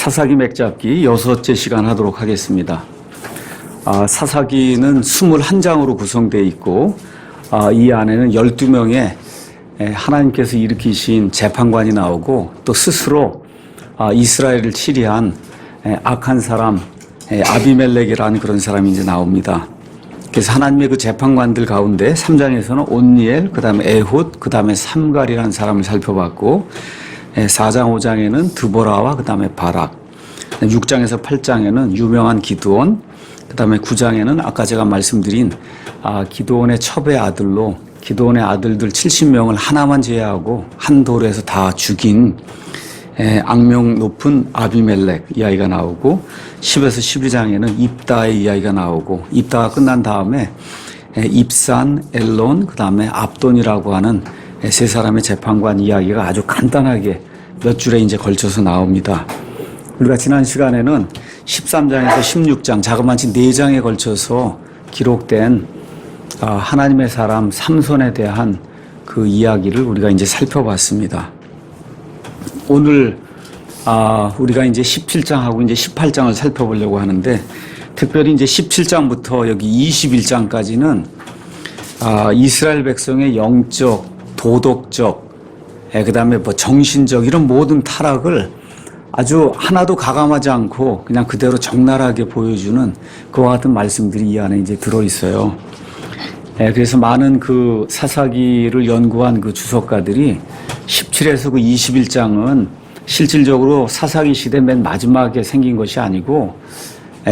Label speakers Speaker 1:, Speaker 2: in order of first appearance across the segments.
Speaker 1: 사사기 맥잡기 6째 시간 하도록 하겠습니다. 사사기는 21장으로 구성되어 있고 이 안에는 12명의 하나님께서 일으키신 재판관이 나오고 또 스스로 이스라엘을 치리한 악한 사람 아비멜렉이라는 그런 사람이 이제 나옵니다. 그래서 하나님의 그 재판관들 가운데 3장에서는 온니엘, 그 다음에 에훗, 그 다음에 삼갈이라는 사람을 살펴봤고 4장, 5장에는 드보라와 그 다음에 바락, 6장에서 8장에는 유명한 기드온, 그 다음에 9장에는 아까 제가 말씀드린 기드온의 첩의 아들로 기드온의 아들들 70명을 하나만 제외하고 한 돌에서 다 죽인 악명 높은 아비멜렉 이야기가 나오고 10에서 12장에는 입다의 이야기가 나오고 입다가 끝난 다음에 입산, 엘론, 그 다음에 압돈이라고 하는 세 사람의 재판관 이야기가 아주 간단하게 몇 줄에 이제 걸쳐서 나옵니다. 우리가 지난 시간에는 13장에서 16장 자그마치 4장에 걸쳐서 기록된 하나님의 사람 삼손에 대한 그 이야기를 우리가 이제 살펴봤습니다. 오늘 우리가 이제 17장하고 이제 18장을 살펴보려고 하는데 특별히 이제 17장부터 여기 21장까지는 이스라엘 백성의 영적, 도덕적, 그다음에 뭐 정신적 이런 모든 타락을 아주 하나도 가감하지 않고 그냥 그대로 적나라하게 보여주는 그와 같은 말씀들이 이 안에 이제 들어 있어요. 그래서 많은 그 사사기를 연구한 그 주석가들이 17에서 그 21장은 실질적으로 사사기 시대 맨 마지막에 생긴 것이 아니고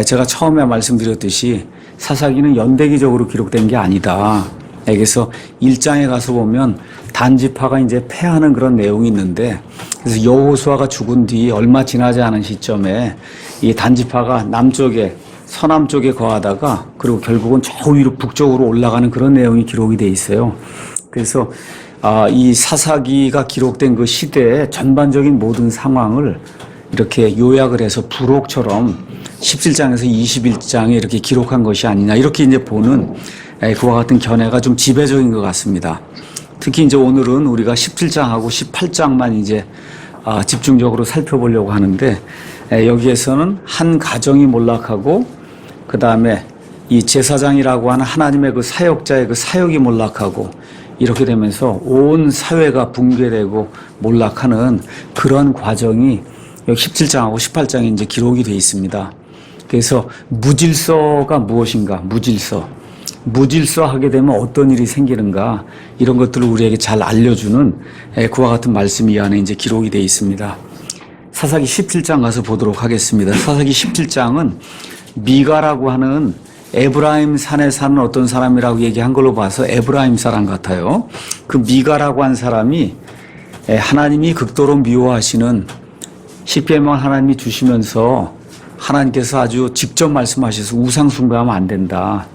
Speaker 1: 제가 처음에 말씀드렸듯이 사사기는 연대기적으로 기록된 게 아니다. 그래서 1장에 가서 보면 단지파가 이제 패하는 그런 내용이 있는데 그래서 여호수아가 죽은 뒤 얼마 지나지 않은 시점에 이 단지파가 남쪽에 서남쪽에 거하다가 그리고 결국은 저 위로 북쪽으로 올라가는 그런 내용이 기록이 돼 있어요. 그래서 이 사사기가 기록된 그 시대의 전반적인 모든 상황을 이렇게 요약을 해서 부록처럼 17장에서 21장에 이렇게 기록한 것이 아니냐 이렇게 이제 보는 그와 같은 견해가 좀 지배적인 것 같습니다. 특히 이제 오늘은 우리가 17장하고 18장만 이제 집중적으로 살펴보려고 하는데 여기에서는 한 가정이 몰락하고 그 다음에 이 제사장이라고 하는 하나님의 그 사역자의 그 사역이 몰락하고 이렇게 되면서 온 사회가 붕괴되고 몰락하는 그런 과정이 여기 17장하고 18장에 이제 기록이 되어 있습니다. 그래서 무질서가 무엇인가? 무질서 하게 되면 어떤 일이 생기는가? 이런 것들을 우리에게 잘 알려주는 그와 같은 말씀이 이 안에 이제 기록이 되어 있습니다. 사사기 17장 가서 보도록 하겠습니다. 사사기 17장은 미가라고 하는 에브라임 산에 사는 어떤 사람이라고 얘기한 걸로 봐서 에브라임 사람 같아요. 그 미가라고 한 사람이 하나님이 극도로 미워하시는 10계명을 하나님이 주시면서 하나님께서 아주 직접 말씀하셔서 우상 숭배하면 안 된다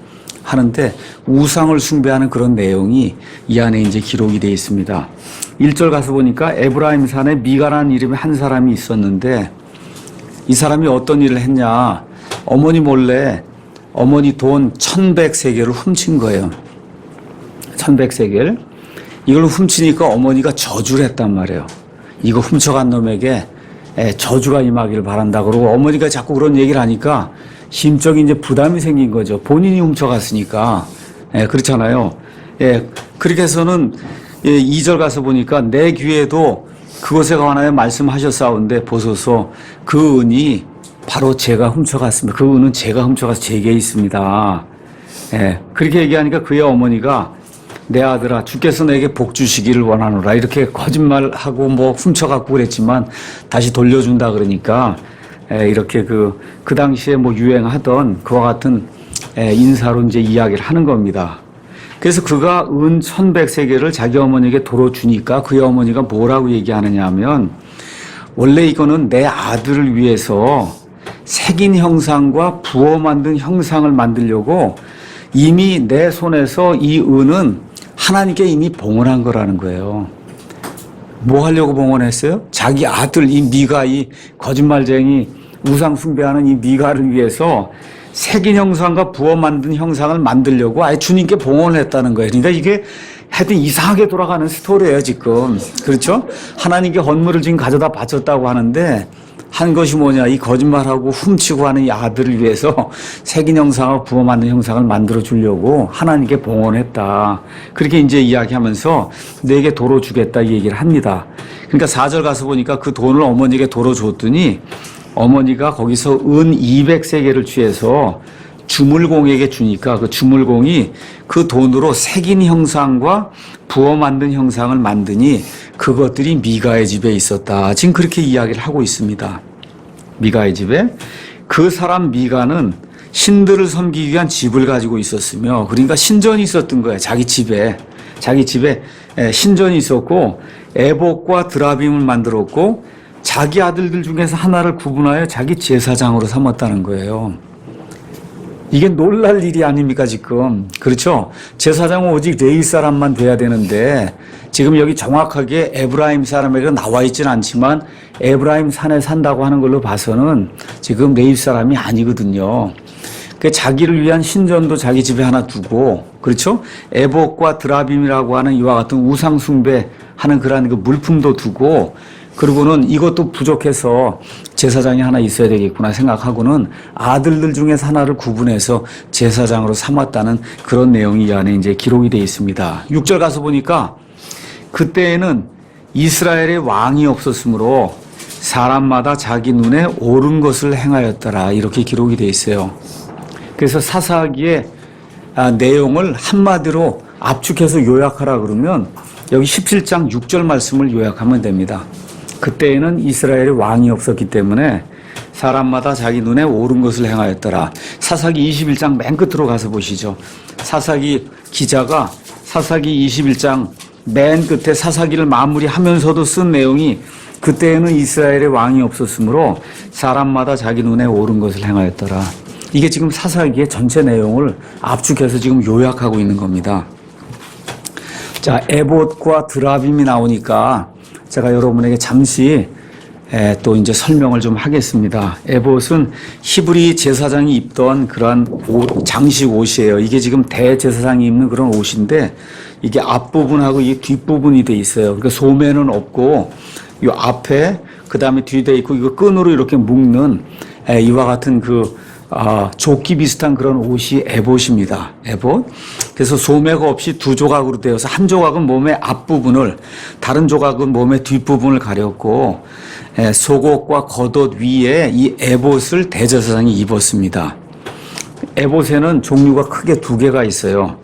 Speaker 1: 하는데 우상을 숭배하는 그런 내용이 이 안에 이제 기록이 되어 있습니다. 1절 가서 보니까 에브라임 산에 미가라는 이름의 한 사람이 있었는데 이 사람이 어떤 일을 했냐? 어머니 몰래 어머니 돈 1100세겔을 훔친 거예요. 1100세겔. 이걸 훔치니까 어머니가 저주를 했단 말이에요. 이거 훔쳐간 놈에게 저주가 임하기를 바란다. 그러고 어머니가 자꾸 그런 얘기를 하니까 심적인 이제 부담이 생긴 거죠. 본인이 훔쳐갔으니까. 그렇잖아요. 그렇게 해서는 2절 가서 보니까 내 귀에도 그것에 관하여 말씀하셨사온데 보소서 그 은이 바로 제가 훔쳐갔습니다. 그 은은 제가 훔쳐가서 제게 있습니다. 그렇게 얘기하니까 그의 어머니가 내 아들아 주께서 내게 복 주시기를 원하노라 이렇게 거짓말하고 뭐 훔쳐갖고 그랬지만 다시 돌려준다 그러니까 이렇게 그 당시에 뭐 유행하던 그와 같은 인사로 이제 이야기를 하는 겁니다. 그래서 그가 은 1100세겔을 자기 어머니에게 도로 주니까 그의 어머니가 뭐라고 얘기하느냐 하면 원래 이거는 내 아들을 위해서 색인 형상과 부어 만든 형상을 만들려고 이미 내 손에서 이 은은 하나님께 이미 봉헌한 거라는 거예요. 뭐 하려고 봉헌했어요? 자기 아들 이 미가 이 거짓말쟁이 우상 숭배하는 이 미가를 위해서 색인 형상과 부어 만든 형상을 만들려고 아예 주님께 봉헌을 했다는 거예요. 그러니까 이게 하여튼 이상하게 돌아가는 스토리예요 지금. 그렇죠? 하나님께 헌물을 지금 가져다 바쳤다고 하는데 한 것이 뭐냐, 이 거짓말하고 훔치고 하는 이 아들을 위해서 새긴 형상과 부어 만든 형상을 만들어 주려고 하나님께 봉헌했다. 그렇게 이제 이야기하면서 내게 도로 주겠다 이 얘기를 합니다. 그러니까 4절 가서 보니까 그 돈을 어머니에게 도로 줬더니 어머니가 거기서 은 200세겔을 취해서 주물공에게 주니까 그 주물공이 그 돈으로 새긴 형상과 부어 만든 형상을 만드니 그것들이 미가의 집에 있었다. 지금 그렇게 이야기를 하고 있습니다. 미가의 집에. 그 사람 미가는 신들을 섬기기 위한 집을 가지고 있었으며, 그러니까 신전이 있었던 거예요. 자기 집에 신전이 있었고 에봇과 드라빔을 만들었고 자기 아들들 중에서 하나를 구분하여 자기 제사장으로 삼았다는 거예요. 이게 놀랄 일이 아닙니까 지금. 그렇죠? 제사장은 오직 레위 사람만 돼야 되는데 지금 여기 정확하게 에브라임 사람에게 나와 있지는 않지만 에브라임 산에 산다고 하는 걸로 봐서는 지금 레위 사람이 아니거든요. 그 자기를 위한 신전도 자기 집에 하나 두고, 그렇죠? 에봇과 드라빔이라고 하는 이와 같은 우상 숭배하는 그러한 그 물품도 두고, 그리고는 이것도 부족해서 제사장이 하나 있어야 되겠구나 생각하고는 아들들 중에서 하나를 구분해서 제사장으로 삼았다는 그런 내용이 이 안에 이제 기록이 되어 있습니다. 6절 가서 보니까 그때에는 이스라엘의 왕이 없었으므로 사람마다 자기 눈에 옳은 것을 행하였더라. 이렇게 기록이 되어 있어요. 그래서 사사기의 내용을 한마디로 압축해서 요약하라 그러면 여기 17장 6절 말씀을 요약하면 됩니다. 그때에는 이스라엘의 왕이 없었기 때문에 사람마다 자기 눈에 옳은 것을 행하였더라. 사사기 21장 맨 끝으로 가서 보시죠. 사사기 기자가 사사기 21장 맨 끝에 사사기를 마무리하면서도 쓴 내용이 그때에는 이스라엘의 왕이 없었으므로 사람마다 자기 눈에 옳은 것을 행하였더라. 이게 지금 사사기의 전체 내용을 압축해서 지금 요약하고 있는 겁니다. 자, 에봇과 드라빔이 나오니까 제가 여러분에게 잠시 또 이제 설명을 좀 하겠습니다. 에봇은 히브리 제사장이 입던 그러한 장식 옷이에요. 이게 지금 대제사장이 입는 그런 옷인데 이게 앞부분하고 이 뒷부분이 돼 있어요. 그러니까 소매는 없고 이 앞에 그다음에 뒤에 있고 이거 끈으로 이렇게 묶는 이와 같은 조끼 비슷한 그런 옷이 에봇입니다. 에봇. 그래서 소매가 없이 두 조각으로 되어서 한 조각은 몸의 앞부분을, 다른 조각은 몸의 뒷부분을 가렸고 속옷과 겉옷 위에 이 에봇을 대제사장이 입었습니다. 에봇에는 종류가 크게 두 개가 있어요.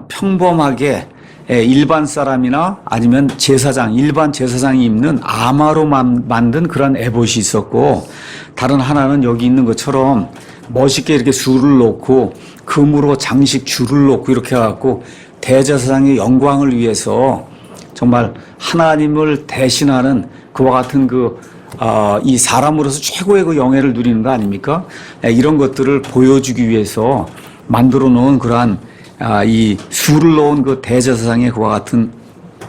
Speaker 1: 평범하게 일반 사람이나 아니면 일반 제사장이 입는 아마로 만든 그런 에봇이 있었고, 다른 하나는 여기 있는 것처럼 멋있게 이렇게 줄을 놓고 금으로 장식 줄을 놓고 이렇게 해갖고 대제사장의 영광을 위해서 정말 하나님을 대신하는 그와 같은 이 사람으로서 최고의 그 영예를 누리는 거 아닙니까? 이런 것들을 보여주기 위해서 만들어 놓은 그러한 이 술을 놓은 그 대제사장의 그와 같은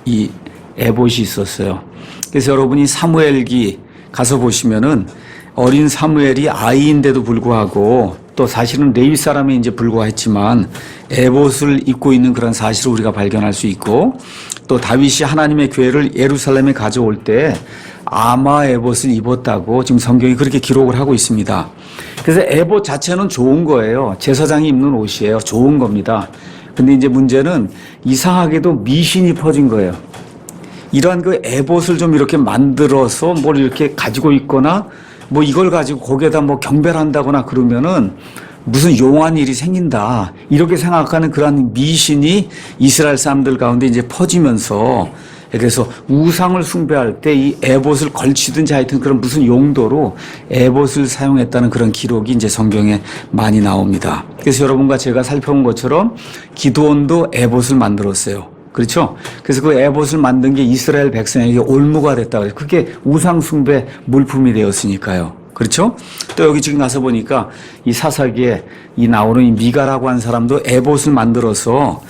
Speaker 1: 이 에봇이 있었어요. 그래서 여러분이 사무엘기 가서 보시면은 어린 사무엘이 아이인데도 불구하고 또 사실은 레위 사람이 이제 불과했지만 에봇을 입고 있는 그런 사실을 우리가 발견할 수 있고, 또 다윗이 하나님의 교회를 예루살렘에 가져올 때 아마 에봇을 입었다고 지금 성경이 그렇게 기록을 하고 있습니다. 그래서 에봇 자체는 좋은 거예요. 제사장이 입는 옷이에요. 좋은 겁니다. 근데 이제 문제는 이상하게도 미신이 퍼진 거예요. 이러한 그 에봇을 좀 이렇게 만들어서 뭘 이렇게 가지고 있거나 뭐 이걸 가지고 거기에다 뭐 경배를 한다거나 그러면은 무슨 용한 일이 생긴다. 이렇게 생각하는 그런 미신이 이스라엘 사람들 가운데 이제 퍼지면서, 그래서 우상을 숭배할 때 이 에봇을 걸치든지 하여튼 그런 무슨 용도로 에봇을 사용했다는 그런 기록이 이제 성경에 많이 나옵니다. 그래서 여러분과 제가 살펴본 것처럼 기드온도 에봇을 만들었어요. 그렇죠? 그래서 그 에봇을 만든 게 이스라엘 백성에게 올무가 됐다. 그게 우상 숭배 물품이 되었으니까요. 그렇죠? 또 여기 지금 가서 보니까 이 사사기에 나오는 이 미가라고 하는 사람도 에봇을 만들어서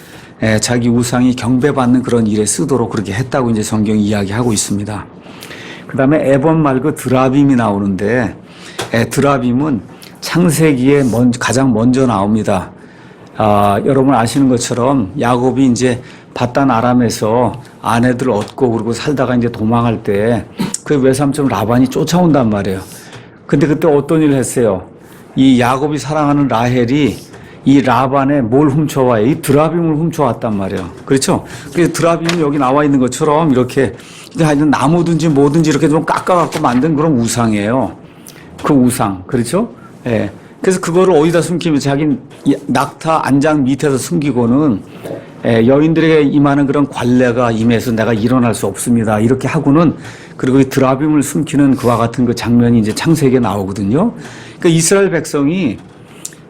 Speaker 1: 자기 우상이 경배받는 그런 일에 쓰도록 그렇게 했다고 이제 성경이 이야기하고 있습니다. 그 다음에 에봇 말고 드라빔이 나오는데, 드라빔은 창세기에 가장 먼저 나옵니다. 여러분 아시는 것처럼 야곱이 이제 바단 아람에서 아내들 얻고 그러고 살다가 이제 도망할 때 그 외삼촌 라반이 쫓아온단 말이에요. 근데 그때 어떤 일을 했어요? 이 야곱이 사랑하는 라헬이 이 라반에 뭘 훔쳐와요? 이 드라빔을 훔쳐왔단 말이에요. 그렇죠? 그 드라빔은 여기 나와 있는 것처럼 이렇게 하여튼 나무든지 뭐든지 이렇게 좀 깎아갖고 만든 그런 우상이에요. 그 우상. 그렇죠? 예. 그래서 그거를 어디다 숨기면 자기 낙타 안장 밑에서 숨기고는 여인들에게 임하는 그런 관례가 임해서 내가 일어날 수 없습니다. 이렇게 하고는 그리고 이 드라빔을 숨기는 그와 같은 그 장면이 이제 창세기에 나오거든요. 그러니까 이스라엘 백성이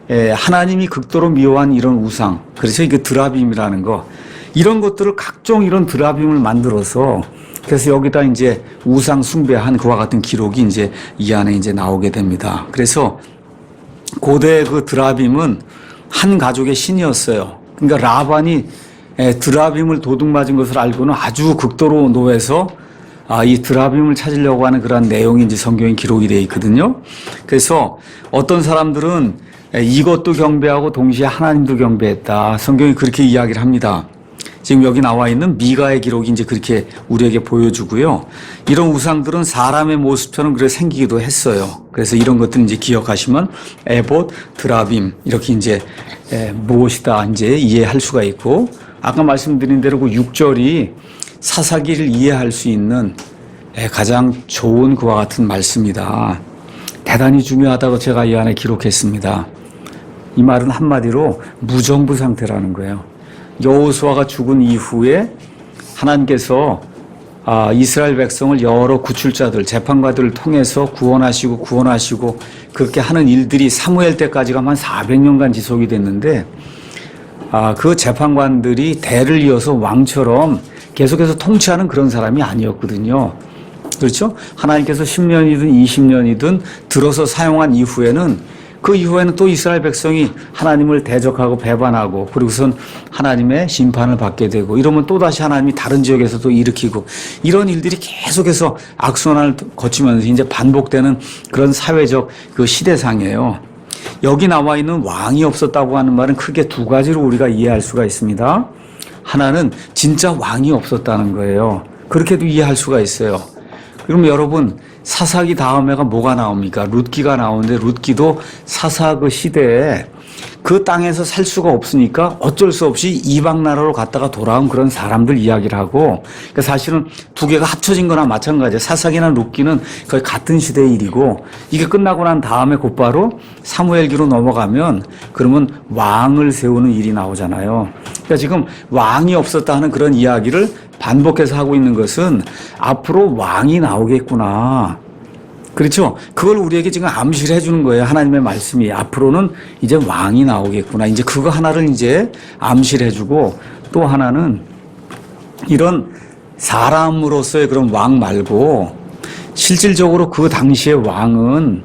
Speaker 1: 하나님이 극도로 미워한 이런 우상, 그래서 이게 드라빔이라는 거, 이런 것들을 각종 이런 드라빔을 만들어서 그래서 여기다 이제 우상 숭배한 그와 같은 기록이 이제 이 안에 이제 나오게 됩니다. 그래서 고대 그 드라빔은 한 가족의 신이었어요. 그러니까 라반이 드라빔을 도둑맞은 것을 알고는 아주 극도로 노해서 이 드라빔을 찾으려고 하는 그런 내용이 이제 성경에 기록이 되어 있거든요. 그래서 어떤 사람들은 이것도 경배하고 동시에 하나님도 경배했다. 성경이 그렇게 이야기를 합니다. 지금 여기 나와 있는 미가의 기록이 이제 그렇게 우리에게 보여주고요. 이런 우상들은 사람의 모습처럼 그래 생기기도 했어요. 그래서 이런 것들 이제 기억하시면 에봇, 드라빔 이렇게 이제 무엇이다 이제 이해할 수가 있고, 아까 말씀드린 대로 그 6절이 사사기를 이해할 수 있는 가장 좋은 그와 같은 말씀이다. 대단히 중요하다고 제가 이 안에 기록했습니다. 이 말은 한마디로 무정부 상태라는 거예요. 여호수아가 죽은 이후에 하나님께서 이스라엘 백성을 여러 구출자들, 재판관들을 통해서 구원하시고 그렇게 하는 일들이 사무엘 때까지 가면 한 400년간 지속이 됐는데 그 재판관들이 대를 이어서 왕처럼 계속해서 통치하는 그런 사람이 아니었거든요. 그렇죠? 하나님께서 10년이든 20년이든 들어서 사용한 이후에는 그 이후에는 또 이스라엘 백성이 하나님을 대적하고 배반하고 그리고선 하나님의 심판을 받게 되고 이러면 또다시 하나님이 다른 지역에서 또 일으키고 이런 일들이 계속해서 악순환을 거치면서 이제 반복되는 그런 사회적 그 시대상이에요. 여기 나와 있는 왕이 없었다고 하는 말은 크게 두 가지로 우리가 이해할 수가 있습니다. 하나는 진짜 왕이 없었다는 거예요. 그렇게도 이해할 수가 있어요. 그럼 여러분 사사기 다음에가 뭐가 나옵니까? 룻기가 나오는데 룻기도 사사 그 시대에 그 땅에서 살 수가 없으니까 어쩔 수 없이 이방 나라로 갔다가 돌아온 그런 사람들 이야기를 하고, 그러니까 사실은 두 개가 합쳐진 거나 마찬가지예요. 사사기나 룻기는 거의 같은 시대의 일이고, 이게 끝나고 난 다음에 곧바로 사무엘기로 넘어가면 그러면 왕을 세우는 일이 나오잖아요. 그러니까 지금 왕이 없었다 하는 그런 이야기를 반복해서 하고 있는 것은 앞으로 왕이 나오겠구나. 그렇죠? 그걸 우리에게 지금 암시를 해주는 거예요. 하나님의 말씀이. 앞으로는 이제 왕이 나오겠구나. 이제 그거 하나를 이제 암시를 해주고, 또 하나는 이런 사람으로서의 그런 왕 말고 실질적으로 그 당시의 왕은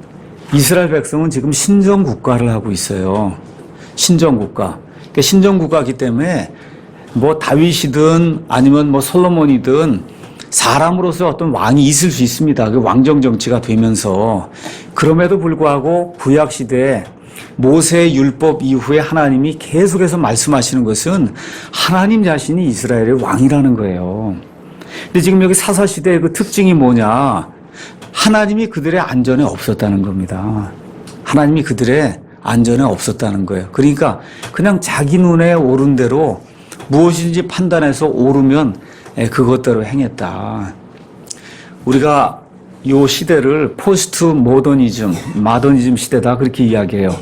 Speaker 1: 이스라엘 백성은 지금 신정국가를 하고 있어요. 신정국가. 그러니까 신정국가이기 때문에 뭐 다윗이든 아니면 뭐 솔로몬이든 사람으로서 어떤 왕이 있을 수 있습니다. 그 왕정 정치가 되면서. 그럼에도 불구하고 구약 시대에 모세의 율법 이후에 하나님이 계속해서 말씀하시는 것은 하나님 자신이 이스라엘의 왕이라는 거예요. 근데 지금 여기 사사 시대의 그 특징이 뭐냐? 하나님이 그들의 안전에 없었다는 겁니다. 하나님이 그들의 안전에 없었다는 거예요. 그러니까 그냥 자기 눈에 오른 대로 무엇인지 판단해서 오르면 그것대로 행했다. 우리가 이 시대를 포스트 마더니즘 시대다 그렇게 이야기해요.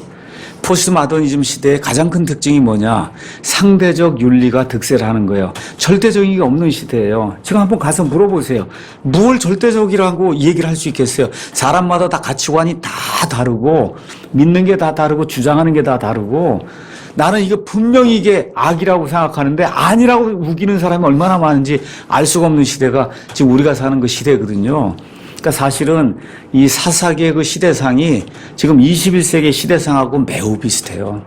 Speaker 1: 포스트 마더니즘 시대의 가장 큰 특징이 뭐냐? 상대적 윤리가 득세를 하는 거예요. 절대적인 게 없는 시대예요. 지금 한번 가서 물어보세요. 뭘 절대적이라고 얘기를 할 수 있겠어요? 사람마다 다 가치관이 다 다르고 믿는 게 다 다르고 주장하는 게 다 다르고, 나는 이거 분명히 이게 악이라고 생각하는데 아니라고 우기는 사람이 얼마나 많은지 알 수가 없는 시대가 지금 우리가 사는 그 시대거든요. 그러니까 사실은 이 사사기의 그 시대상이 지금 21세기 시대상하고 매우 비슷해요.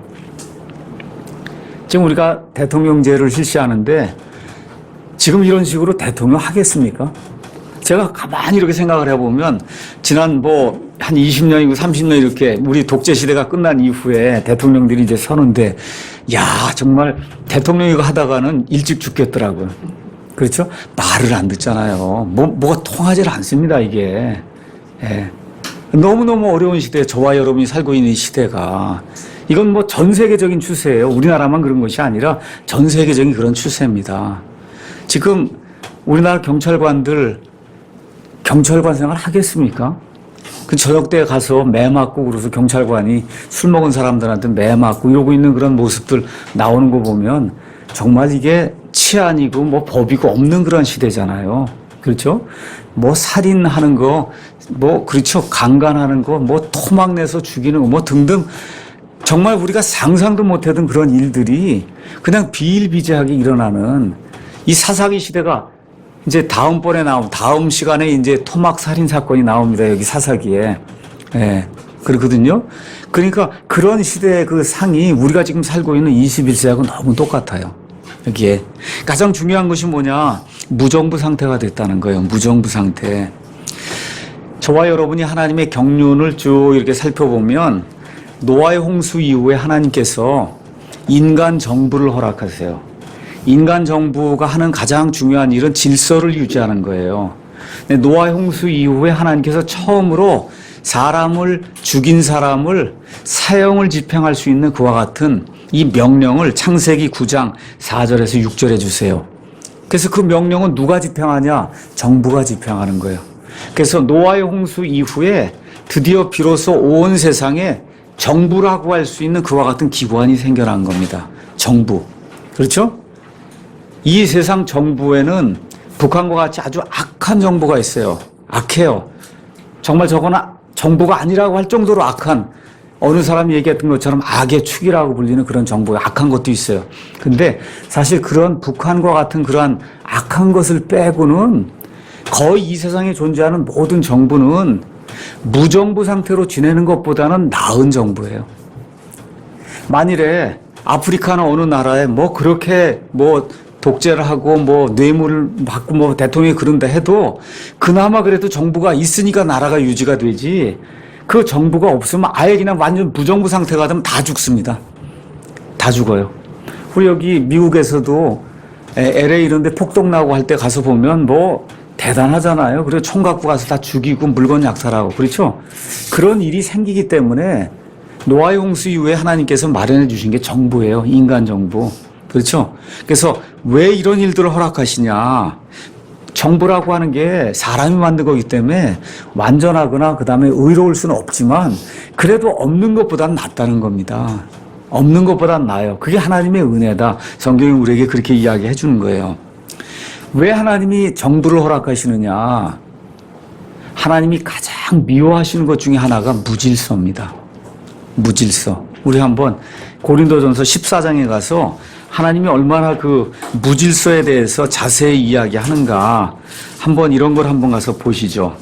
Speaker 1: 지금 우리가 대통령제를 실시하는데 지금 이런 식으로 대통령 하겠습니까? 제가 가만히 이렇게 생각을 해보면 지난 한 20년이고 30년 이렇게 우리 독재 시대가 끝난 이후에 대통령들이 이제 서는데, 야, 정말 대통령 이거 하다가는 일찍 죽겠더라고요. 그렇죠? 말을 안 듣잖아요. 뭐가 통하질 않습니다, 이게. 예. 너무너무 어려운 시대에 저와 여러분이 살고 있는 이 시대가 이건 뭐 전 세계적인 추세예요. 우리나라만 그런 것이 아니라 전 세계적인 그런 추세입니다. 지금 우리나라 경찰관들 경찰관 생활 하겠습니까? 그 저녁 때 가서 매 맞고 그래서 경찰관이 술 먹은 사람들한테 매 맞고 이러고 있는 그런 모습들 나오는 거 보면 정말 이게 치안이고 뭐 법이고 없는 그런 시대잖아요. 그렇죠? 뭐 살인하는 거, 뭐 그렇죠. 강간하는 거, 뭐 토막 내서 죽이는 거, 뭐 등등 정말 우리가 상상도 못하던 그런 일들이 그냥 비일비재하게 일어나는 이 사사기 시대가 이제 다음번에 다음 시간에 이제 토막 살인 사건이 나옵니다. 여기 사사기에. 예. 그렇거든요. 그러니까 그런 시대의 그 상이 우리가 지금 살고 있는 21세하고 너무 똑같아요. 여기에. 가장 중요한 것이 뭐냐? 무정부 상태가 됐다는 거예요. 무정부 상태. 저와 여러분이 하나님의 경륜을 쭉 이렇게 살펴보면 노아의 홍수 이후에 하나님께서 인간 정부를 허락하세요. 인간 정부가 하는 가장 중요한 일은 질서를 유지하는 거예요. 노아의 홍수 이후에 하나님께서 처음으로 사람을 죽인 사람을 사형을 집행할 수 있는 그와 같은 이 명령을 창세기 9장 4절에서 6절에 주세요. 그래서 그 명령은 누가 집행하냐? 정부가 집행하는 거예요. 그래서 노아의 홍수 이후에 드디어 비로소 온 세상에 정부라고 할 수 있는 그와 같은 기관이 생겨난 겁니다. 정부. 그렇죠? 이 세상 정부에는 북한과 같이 아주 악한 정부가 있어요. 악해요. 정말 저거는 정부가 아니라고 할 정도로 악한, 어느 사람이 얘기했던 것처럼 악의 축이라고 불리는 그런 정부가 악한 것도 있어요. 근데 사실 그런 북한과 같은 그러한 악한 것을 빼고는 거의 이 세상에 존재하는 모든 정부는 무정부 상태로 지내는 것보다는 나은 정부예요. 만일에 아프리카나 어느 나라에 뭐 그렇게 뭐 독재를 하고 뭐 뇌물을 받고 뭐 대통령이 그런다 해도 그나마 그래도 정부가 있으니까 나라가 유지가 되지, 그 정부가 없으면 아예 그냥 완전 무정부 상태가 되면 다 죽습니다. 다 죽어요. 우리 여기 미국에서도 LA 이런 데 폭동 나고 할 때 가서 보면 뭐 대단하잖아요. 그리고 총 갖고 가서 다 죽이고 물건 약살하고. 그렇죠? 그런 일이 생기기 때문에 노아의 홍수 이후에 하나님께서 마련해 주신 게 정부예요. 인간 정부. 그렇죠? 그래서 왜 이런 일들을 허락하시냐? 정부라고 하는 게 사람이 만든 거기 때문에 완전하거나 그 다음에 의로울 수는 없지만 그래도 없는 것보다는 낫다는 겁니다. 없는 것보다는 나아요. 그게 하나님의 은혜다. 성경이 우리에게 그렇게 이야기해 주는 거예요. 왜 하나님이 정부를 허락하시느냐? 하나님이 가장 미워하시는 것 중에 하나가 무질서입니다. 무질서. 우리 한번 고린도전서 14장에 가서 하나님이 얼마나 그 무질서에 대해서 자세히 이야기하는가, 한번 이런 걸 한번 가서 보시죠.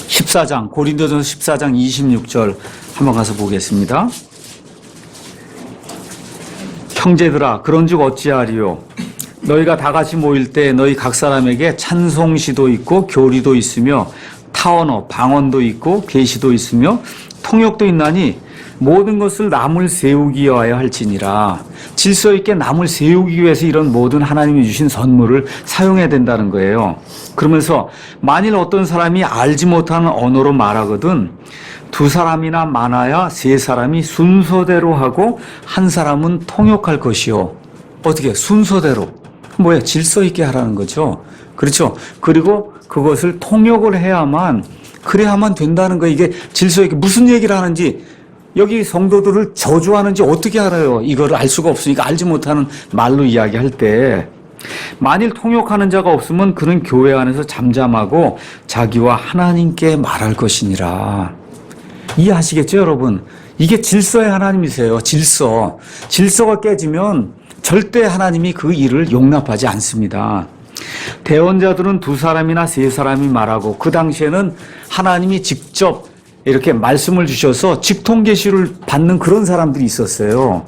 Speaker 1: 14장, 고린도전서 14장 26절 한번 가서 보겠습니다. 형제들아, 그런즉 어찌하리요? 너희가 다 같이 모일 때 너희 각 사람에게 찬송시도 있고 교리도 있으며 타언어, 방언도 있고 계시도 있으며 통역도 있나니 모든 것을 남을 세우기 위하여 할지니라. 질서 있게 남을 세우기 위해서 이런 모든 하나님이 주신 선물을 사용해야 된다는 거예요. 그러면서 만일 어떤 사람이 알지 못하는 언어로 말하거든 두 사람이나 많아야 세 사람이 순서대로 하고 한 사람은 통역할 것이요. 어떻게? 순서대로. 뭐야? 질서 있게 하라는 거죠. 그렇죠? 그리고 그것을 통역을 해야만, 그래야만 된다는 거. 이게 질서 있게 무슨 얘기를 하는지, 여기 성도들을 저주하는지 어떻게 알아요? 이거를 알 수가 없으니까 알지 못하는 말로 이야기할 때, 만일 통역하는 자가 없으면 그는 교회 안에서 잠잠하고 자기와 하나님께 말할 것이니라. 이해하시겠죠, 여러분? 이게 질서의 하나님이세요. 질서. 질서가 깨지면 절대 하나님이 그 일을 용납하지 않습니다. 대언자들은 두 사람이나 세 사람이 말하고, 그 당시에는 하나님이 직접 이렇게 말씀을 주셔서 직통계시를 받는 그런 사람들이 있었어요.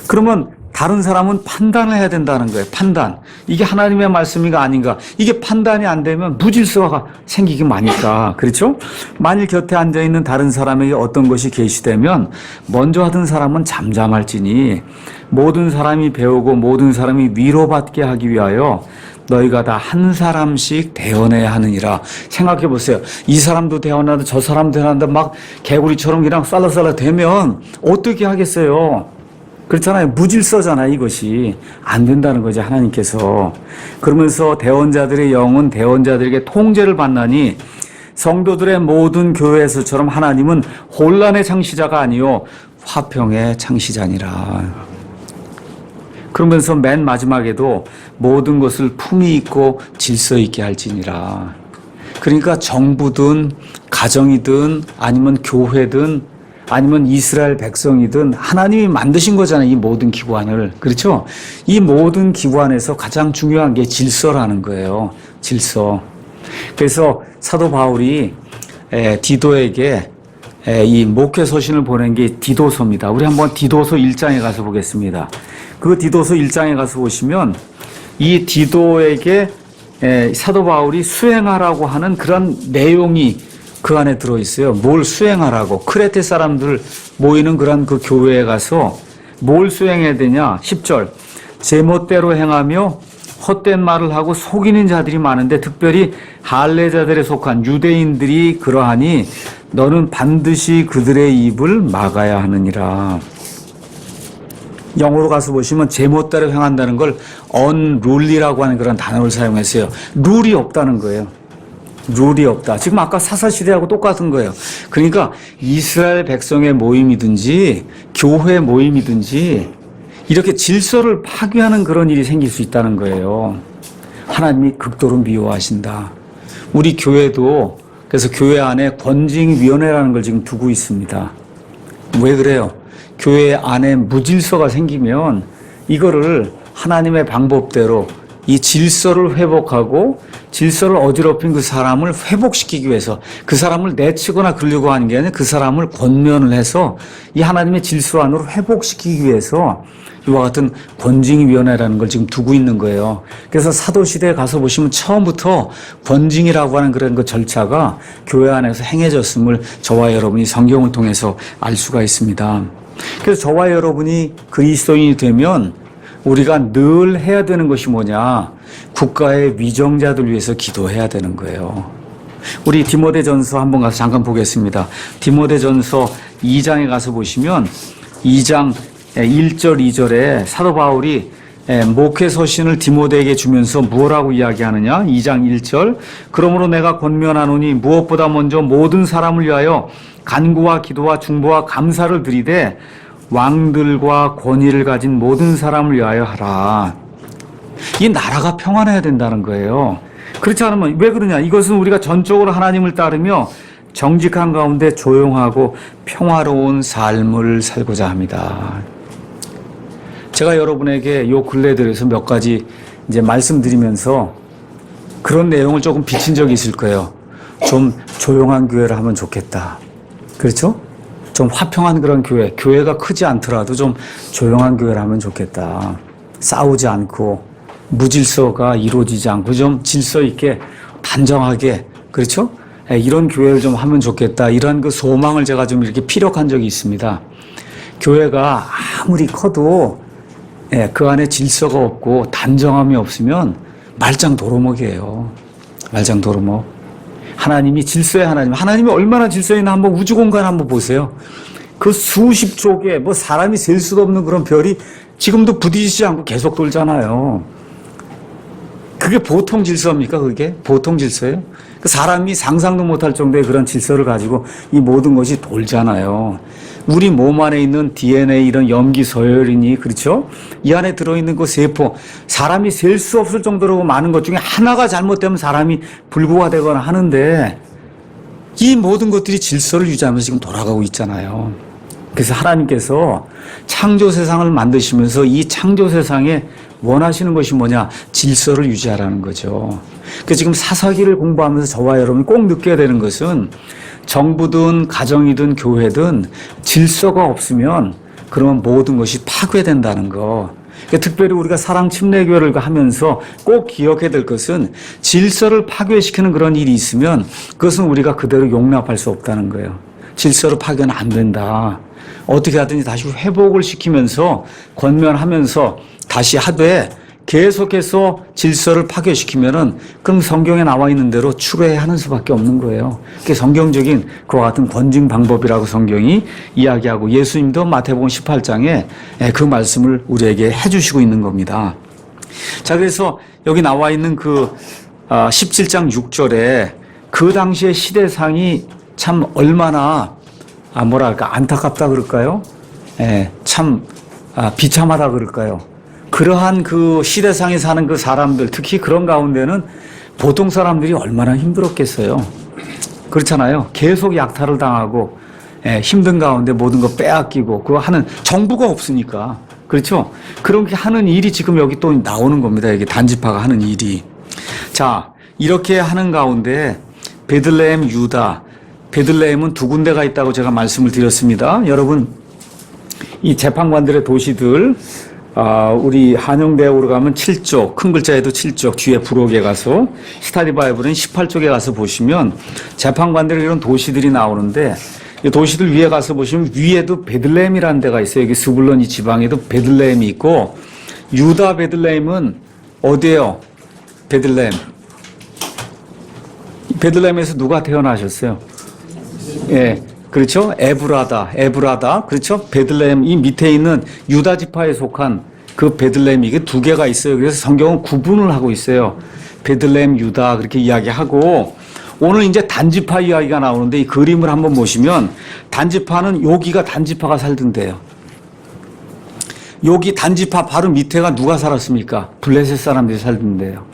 Speaker 1: 그러면 다른 사람은 판단을 해야 된다는 거예요. 판단. 이게 하나님의 말씀인가 아닌가. 이게 판단이 안 되면 무질서가 생기기 마니까. 그렇죠? 만일 곁에 앉아있는 다른 사람에게 어떤 것이 계시되면 먼저 하던 사람은 잠잠할지니 모든 사람이 배우고 모든 사람이 위로받게 하기 위하여 너희가 다 한 사람씩 대언해야 하느니라. 생각해 보세요. 이 사람도 대언하고 저 사람도 대언하는데 막 개구리처럼 그냥 쌀라쌀라 되면 어떻게 하겠어요? 그렇잖아요. 무질서잖아요. 이것이 안 된다는 거죠. 하나님께서. 그러면서 대언자들의 영은 대언자들에게 통제를 받나니 성도들의 모든 교회에서처럼 하나님은 혼란의 창시자가 아니요 화평의 창시자니라. 그러면서 맨 마지막에도 모든 것을 품위 있고 질서 있게 할지니라. 그러니까 정부든 가정이든 아니면 교회든 아니면 이스라엘 백성이든 하나님이 만드신 거잖아요. 이 모든 기관을. 그렇죠? 이 모든 기관에서 가장 중요한 게 질서라는 거예요. 질서. 그래서 사도 바울이 디도에게 이 목회 서신을 보낸 게 디도서입니다. 우리 한번 디도서 1장에 가서 보겠습니다. 그 디도서 1장에 가서 보시면 이 디도에게 사도 바울이 수행하라고 하는 그런 내용이 그 안에 들어있어요. 뭘 수행하라고. 크레테 사람들 모이는 그런 그 교회에 가서 뭘 수행해야 되냐. 10절. 제멋대로 행하며 헛된 말을 하고 속이는 자들이 많은데 특별히 할례자들에 속한 유대인들이 그러하니 너는 반드시 그들의 입을 막아야 하느니라. 영어로 가서 보시면 제멋대로 행한다는 걸 unruly라고 하는 그런 단어를 사용했어요. 룰이 없다는 거예요. 룰이 없다. 지금 아까 사사시대하고 똑같은 거예요. 그러니까 이스라엘 백성의 모임이든지 교회 모임이든지 이렇게 질서를 파괴하는 그런 일이 생길 수 있다는 거예요. 하나님이 극도로 미워하신다. 우리 교회도 그래서 교회 안에 권징위원회라는 걸 지금 두고 있습니다. 왜 그래요? 교회 안에 무질서가 생기면 이거를 하나님의 방법대로 이 질서를 회복하고 질서를 어지럽힌 그 사람을 회복시키기 위해서 그 사람을 내치거나 그러려고 하는 게 아니라 그 사람을 권면을 해서 이 하나님의 질서 안으로 회복시키기 위해서 이와 같은 권징위원회라는 걸 지금 두고 있는 거예요. 그래서 사도시대에 가서 보시면 처음부터 권징이라고 하는 그런 그 절차가 교회 안에서 행해졌음을 저와 여러분이 성경을 통해서 알 수가 있습니다. 그래서 저와 여러분이 그리스도인이 되면 우리가 늘 해야 되는 것이 뭐냐? 국가의 위정자들 위해서 기도해야 되는 거예요. 우리 디모데전서 한번 가서 잠깐 보겠습니다. 디모데전서 2장에 가서 보시면 2장 1절 2절에 사도 바울이 목회 서신을 디모데에게 주면서 뭐라고 이야기하느냐? 2장 1절. 그러므로 내가 권면하노니 무엇보다 먼저 모든 사람을 위하여 간구와 기도와 중보와 감사를 드리되 왕들과 권위를 가진 모든 사람을 위하여 하라. 이 나라가 평안해야 된다는 거예요. 그렇지 않으면 왜 그러냐? 이것은 우리가 전적으로 하나님을 따르며 정직한 가운데 조용하고 평화로운 삶을 살고자 합니다. 제가 여러분에게 요 근래 들어서 몇 가지 이제 말씀드리면서 그런 내용을 조금 비친 적이 있을 거예요. 좀 조용한 교회를 하면 좋겠다. 그렇죠? 좀 화평한 그런 교회, 교회가 크지 않더라도 좀 조용한 교회를 하면 좋겠다. 싸우지 않고 무질서가 이루어지지 않고 좀 질서 있게 단정하게, 그렇죠? 이런 교회를 좀 하면 좋겠다. 이런 그 소망을 제가 좀 이렇게 피력한 적이 있습니다. 교회가 아무리 커도 그 안에 질서가 없고 단정함이 없으면 말짱 도루묵이에요. 말짱 도루묵. 하나님이 질서의 하나님. 하나님이 얼마나 질서 있나 한번 우주공간 한번 보세요. 그 수십 조 개, 뭐 사람이 셀 수도 없는 그런 별이 지금도 부딪히지 않고 계속 돌잖아요. 그게 보통 질서입니까? 그게? 보통 질서예요? 그 사람이 상상도 못할 정도의 그런 질서를 가지고 이 모든 것이 돌잖아요. 우리 몸 안에 있는 DNA 이런 염기 서열이니, 그렇죠? 이 안에 들어있는 그 세포, 사람이 셀 수 없을 정도로 많은 것 중에 하나가 잘못되면 사람이 불구가 되거나 하는데 이 모든 것들이 질서를 유지하면서 지금 돌아가고 있잖아요. 그래서 하나님께서 창조 세상을 만드시면서 이 창조 세상에 원하시는 것이 뭐냐? 질서를 유지하라는 거죠. 그래서 지금 사사기를 공부하면서 저와 여러분이 꼭 느껴야 되는 것은 정부든 가정이든 교회든 질서가 없으면 그러면 모든 것이 파괴된다는 거. 그러니까 특별히 우리가 사랑 침례교회를 하면서 꼭 기억해야 될 것은 질서를 파괴시키는 그런 일이 있으면 그것은 우리가 그대로 용납할 수 없다는 거예요. 질서를 파괴는 안 된다. 어떻게 하든지 다시 회복을 시키면서 권면하면서 다시 하되 계속해서 질서를 파괴시키면은 그럼 성경에 나와 있는 대로 추례하는 수밖에 없는 거예요. 그게 성경적인 그와 같은 권징 방법이라고 성경이 이야기하고 예수님도 마태복음 18장에 그 말씀을 우리에게 해주시고 있는 겁니다. 자, 그래서 여기 나와 있는 그 17장 6절에 그 당시의 시대상이 참 얼마나 뭐랄까 안타깝다 그럴까요? 참 비참하다 그럴까요? 그러한 그 시대상에 사는 그 사람들, 특히 그런 가운데는 보통 사람들이 얼마나 힘들었겠어요. 그렇잖아요. 계속 약탈을 당하고 힘든 가운데 모든 거 빼앗기고 그거 하는 정부가 없으니까. 그렇죠? 그렇게 하는 일이 지금 여기 또 나오는 겁니다. 이게 단지파가 하는 일이. 자, 이렇게 하는 가운데 베들레헴, 유다. 베들레헴은 두 군데가 있다고 제가 말씀을 드렸습니다. 여러분, 이 재판관들의 도시들, 우리 한영대학으로 가면 7쪽, 큰 글자에도 7쪽, 뒤에 부록에 가서, 스타디 바이블은 18쪽에 가서 보시면 재판관들의 이런 도시들이 나오는데, 이 도시들 위에 가서 보시면 위에도 베들레헴이라는 데가 있어요. 여기 스불론 이 지방에도 베들레헴이 있고, 유다 베들레헴은 어디예요? 베들레헴. 베들레헴에서 누가 태어나셨어요? 예, 그렇죠? 에브라다. 그렇죠? 베들레헴, 이 밑에 있는 유다 지파에 속한 그 베들레헴, 이게 두 개가 있어요. 그래서 성경은 구분을 하고 있어요. 베들레헴, 유다, 그렇게 이야기하고, 오늘 이제 단지파 이야기가 나오는데 이 그림을 한번 보시면, 단지파는 여기가 단지파가 살던 데요. 여기 단지파 바로 밑에가 누가 살았습니까? 블레셋 사람들이 살던 데요.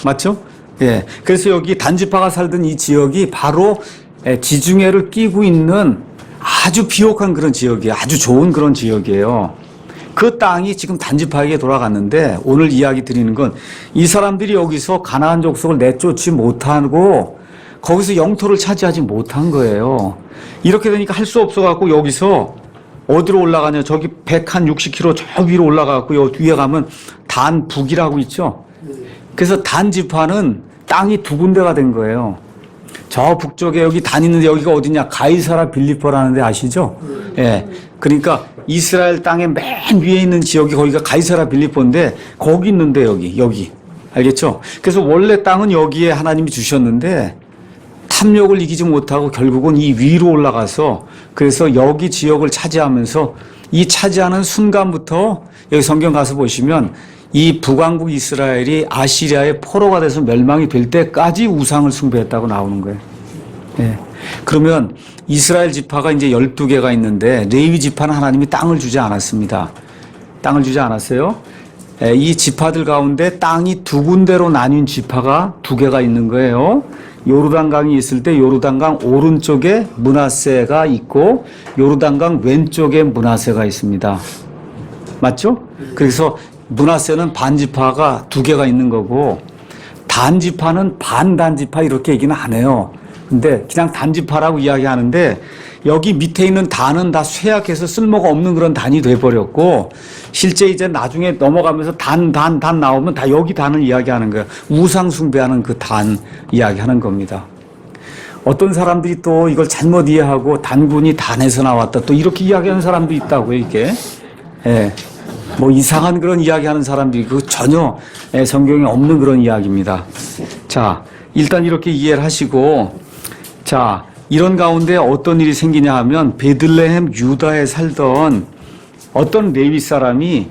Speaker 1: 맞죠? 예. 그래서 여기 단지파가 살던 이 지역이 바로 지중해를 끼고 있는 아주 비옥한 그런 지역이에요. 아주 좋은 그런 지역이에요. 그 땅이 지금 단지파에게 돌아갔는데 오늘 이야기 드리는 건 이 사람들이 여기서 가나안 족속을 내쫓지 못하고 거기서 영토를 차지하지 못한 거예요. 이렇게 되니까 할 수 없어갖고 여기서 어디로 올라가냐. 저기 160km 저 위로 올라가갖고 여기 위에 가면 단 북이라고 있죠. 그래서 단 지파는 땅이 두 군데가 된 거예요. 저 북쪽에 여기 단 있는데 여기가 어디냐? 가이사라 빌립보라는 데 아시죠? 예. 그러니까 이스라엘 땅의 맨 위에 있는 지역이 거기가 가이사라 빌립보인데 거기 있는데 여기. 알겠죠? 그래서 원래 땅은 여기에 하나님이 주셨는데 탐욕을 이기지 못하고 결국은 이 위로 올라가서 그래서 여기 지역을 차지하면서 이 차지하는 순간부터 여기 성경 가서 보시면 이 북왕국 이스라엘이 아시리아의 포로가 돼서 멸망이 될 때까지 우상을 숭배했다고 나오는 거예요. 예. 그러면 이스라엘 지파가 이제 12개가 있는데 레위 지파는 하나님이 땅을 주지 않았습니다. 땅을 주지 않았어요. 예. 이 지파들 가운데 땅이 두 군데로 나뉜 지파가 두 개가 있는 거예요. 요르단강이 있을 때 요르단강 오른쪽에 므낫세가 있고 요르단강 왼쪽에 므낫세가 있습니다. 맞죠? 그래서 므낫세는 반지파가 두 개가 있는 거고 단지파는 반단지파 이렇게 얘기는 안 해요. 근데 그냥 단지파라고 이야기하는데 여기 밑에 있는 단은 다 쇠약해서 쓸모가 없는 그런 단이 돼버렸고 실제 이제 나중에 넘어가면서 단 나오면 다 여기 단을 이야기하는 거예요. 우상 숭배하는 그 단 이야기하는 겁니다. 어떤 사람들이 또 이걸 잘못 이해하고 단군이 단에서 나왔다 또 이렇게 이야기하는 사람도 있다고요. 이게 예. 뭐 이상한 그런 이야기하는 사람들이 그 전혀 성경에 없는 그런 이야기입니다. 자, 일단 이렇게 이해를 하시고 자, 이런 가운데 어떤 일이 생기냐 하면 베들레헴 유다에 살던 어떤 레위 사람이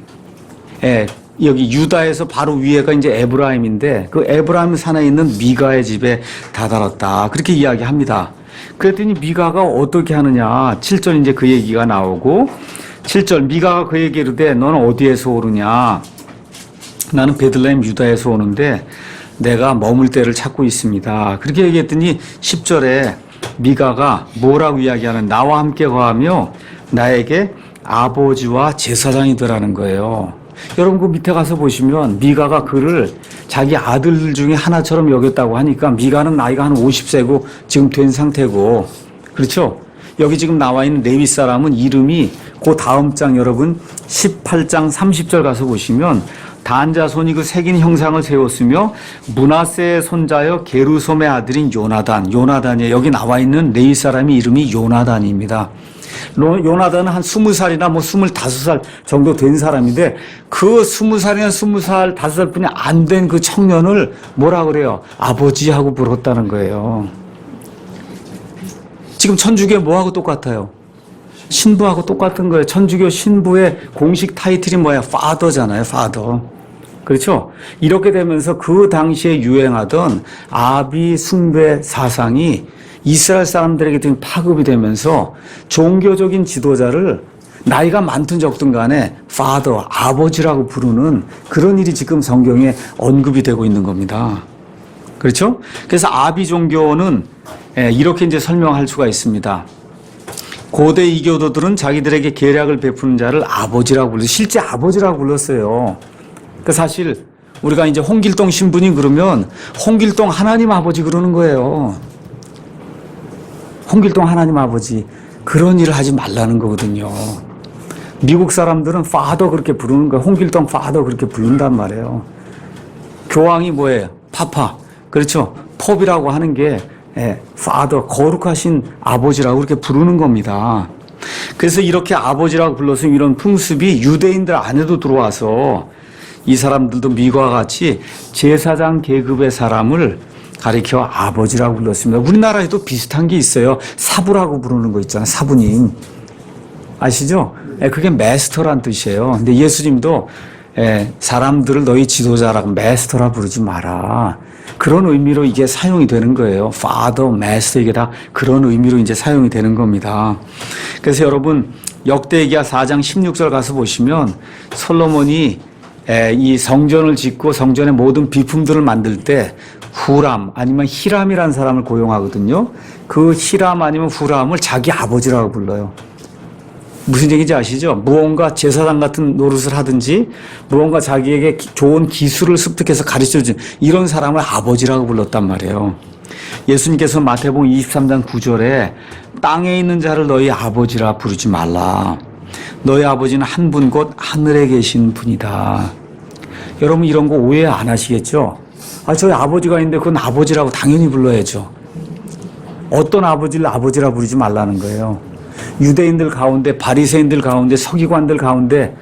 Speaker 1: 여기 유다에서 바로 위에가 이제 에브라임인데 그 에브라임 산에 있는 미가의 집에 다다랐다. 그렇게 이야기합니다. 그랬더니 미가가 어떻게 하느냐. 7절 이제 그 얘기가 나오고 7절 미가가 그에게 이르되 너는 어디에서 오느냐. 나는 베들레헴 유다에서 오는데 내가 머물 때를 찾고 있습니다. 그렇게 얘기했더니 10절에 미가가 뭐라고 이야기하는 나와 함께 거하며 나에게 아버지와 제사장이 되라는 거예요. 여러분 그 밑에 가서 보시면 미가가 그를 자기 아들 중에 하나처럼 여겼다고 하니까 미가는 나이가 한 50세고 지금 된 상태고 그렇죠? 여기 지금 나와 있는 레위 사람은 이름이 그 다음 장 여러분 18장 30절 가서 보시면 단 자손이 그 새긴 형상을 세웠으며 므낫세의 손자여 게르솜의 아들인 요나단이에요. 여기 나와 있는 레위 사람의 이름이 요나단입니다. 요나단은 한 20살이나 뭐 25살 정도 된 사람인데 그 20살이나 20살, 5살뿐이 안 된 그 청년을 뭐라 그래요? 아버지하고 부르었다는 거예요. 지금 천주교 뭐하고 똑같아요? 신부하고 똑같은 거예요. 천주교 신부의 공식 타이틀이 뭐야? 파더잖아요. 파더. 그렇죠? 이렇게 되면서 그 당시에 유행하던 아비 숭배 사상이 이스라엘 사람들에게 좀 파급이 되면서 종교적인 지도자를 나이가 많든 적든 간에 파더, 아버지라고 부르는 그런 일이 지금 성경에 언급이 되고 있는 겁니다. 그렇죠? 그래서 아비 종교는 이렇게 이제 설명할 수가 있습니다. 고대 이교도들은 자기들에게 계략을 베푸는 자를 아버지라고 불렀어요. 실제 아버지라고 불렀어요. 그 사실 우리가 이제 홍길동 신부님 그러면 홍길동 하나님 아버지 그러는 거예요. 홍길동 하나님 아버지. 그런 일을 하지 말라는 거거든요. 미국 사람들은 파더 그렇게 부르는 거예요. 홍길동 파더 그렇게 부른단 말이에요. 교황이 뭐예요? 파파. 그렇죠? pop이라고 하는 게 파더, 거룩하신 아버지라고 그렇게 부르는 겁니다. 그래서 이렇게 아버지라고 불러서 이런 풍습이 유대인들 안에도 들어와서 이 사람들도 미국과 같이 제사장 계급의 사람을 가리켜 아버지라고 불렀습니다. 우리나라에도 비슷한 게 있어요. 사부라고 부르는 거 있잖아요. 사부님. 아시죠? 그게 마스터란 뜻이에요. 근데 예수님도 사람들을 너희 지도자라고 마스터라 부르지 마라. 그런 의미로 이게 사용이 되는 거예요. Father, Master 이게 다 그런 의미로 이제 사용이 되는 겁니다. 그래서 여러분 역대기야 4장 16절 가서 보시면 솔로몬이 이 성전을 짓고 성전의 모든 비품들을 만들 때 후람 아니면 히람이라는 사람을 고용하거든요. 그 히람 아니면 후람을 자기 아버지라고 불러요. 무슨 얘기인지 아시죠? 무언가 제사장 같은 노릇을 하든지 무언가 자기에게 좋은 기술을 습득해서 가르쳐준 이런 사람을 아버지라고 불렀단 말이에요. 예수님께서 마태복음 23장 9절에 땅에 있는 자를 너희 아버지라 부르지 말라. 너희 아버지는 한 분 곧 하늘에 계신 분이다. 여러분 이런 거 오해 안 하시겠죠? 저희 아버지가 있는데 그건 아버지라고 당연히 불러야죠. 어떤 아버지를 아버지라 부르지 말라는 거예요. 유대인들 가운데 바리새인들 가운데 서기관들 가운데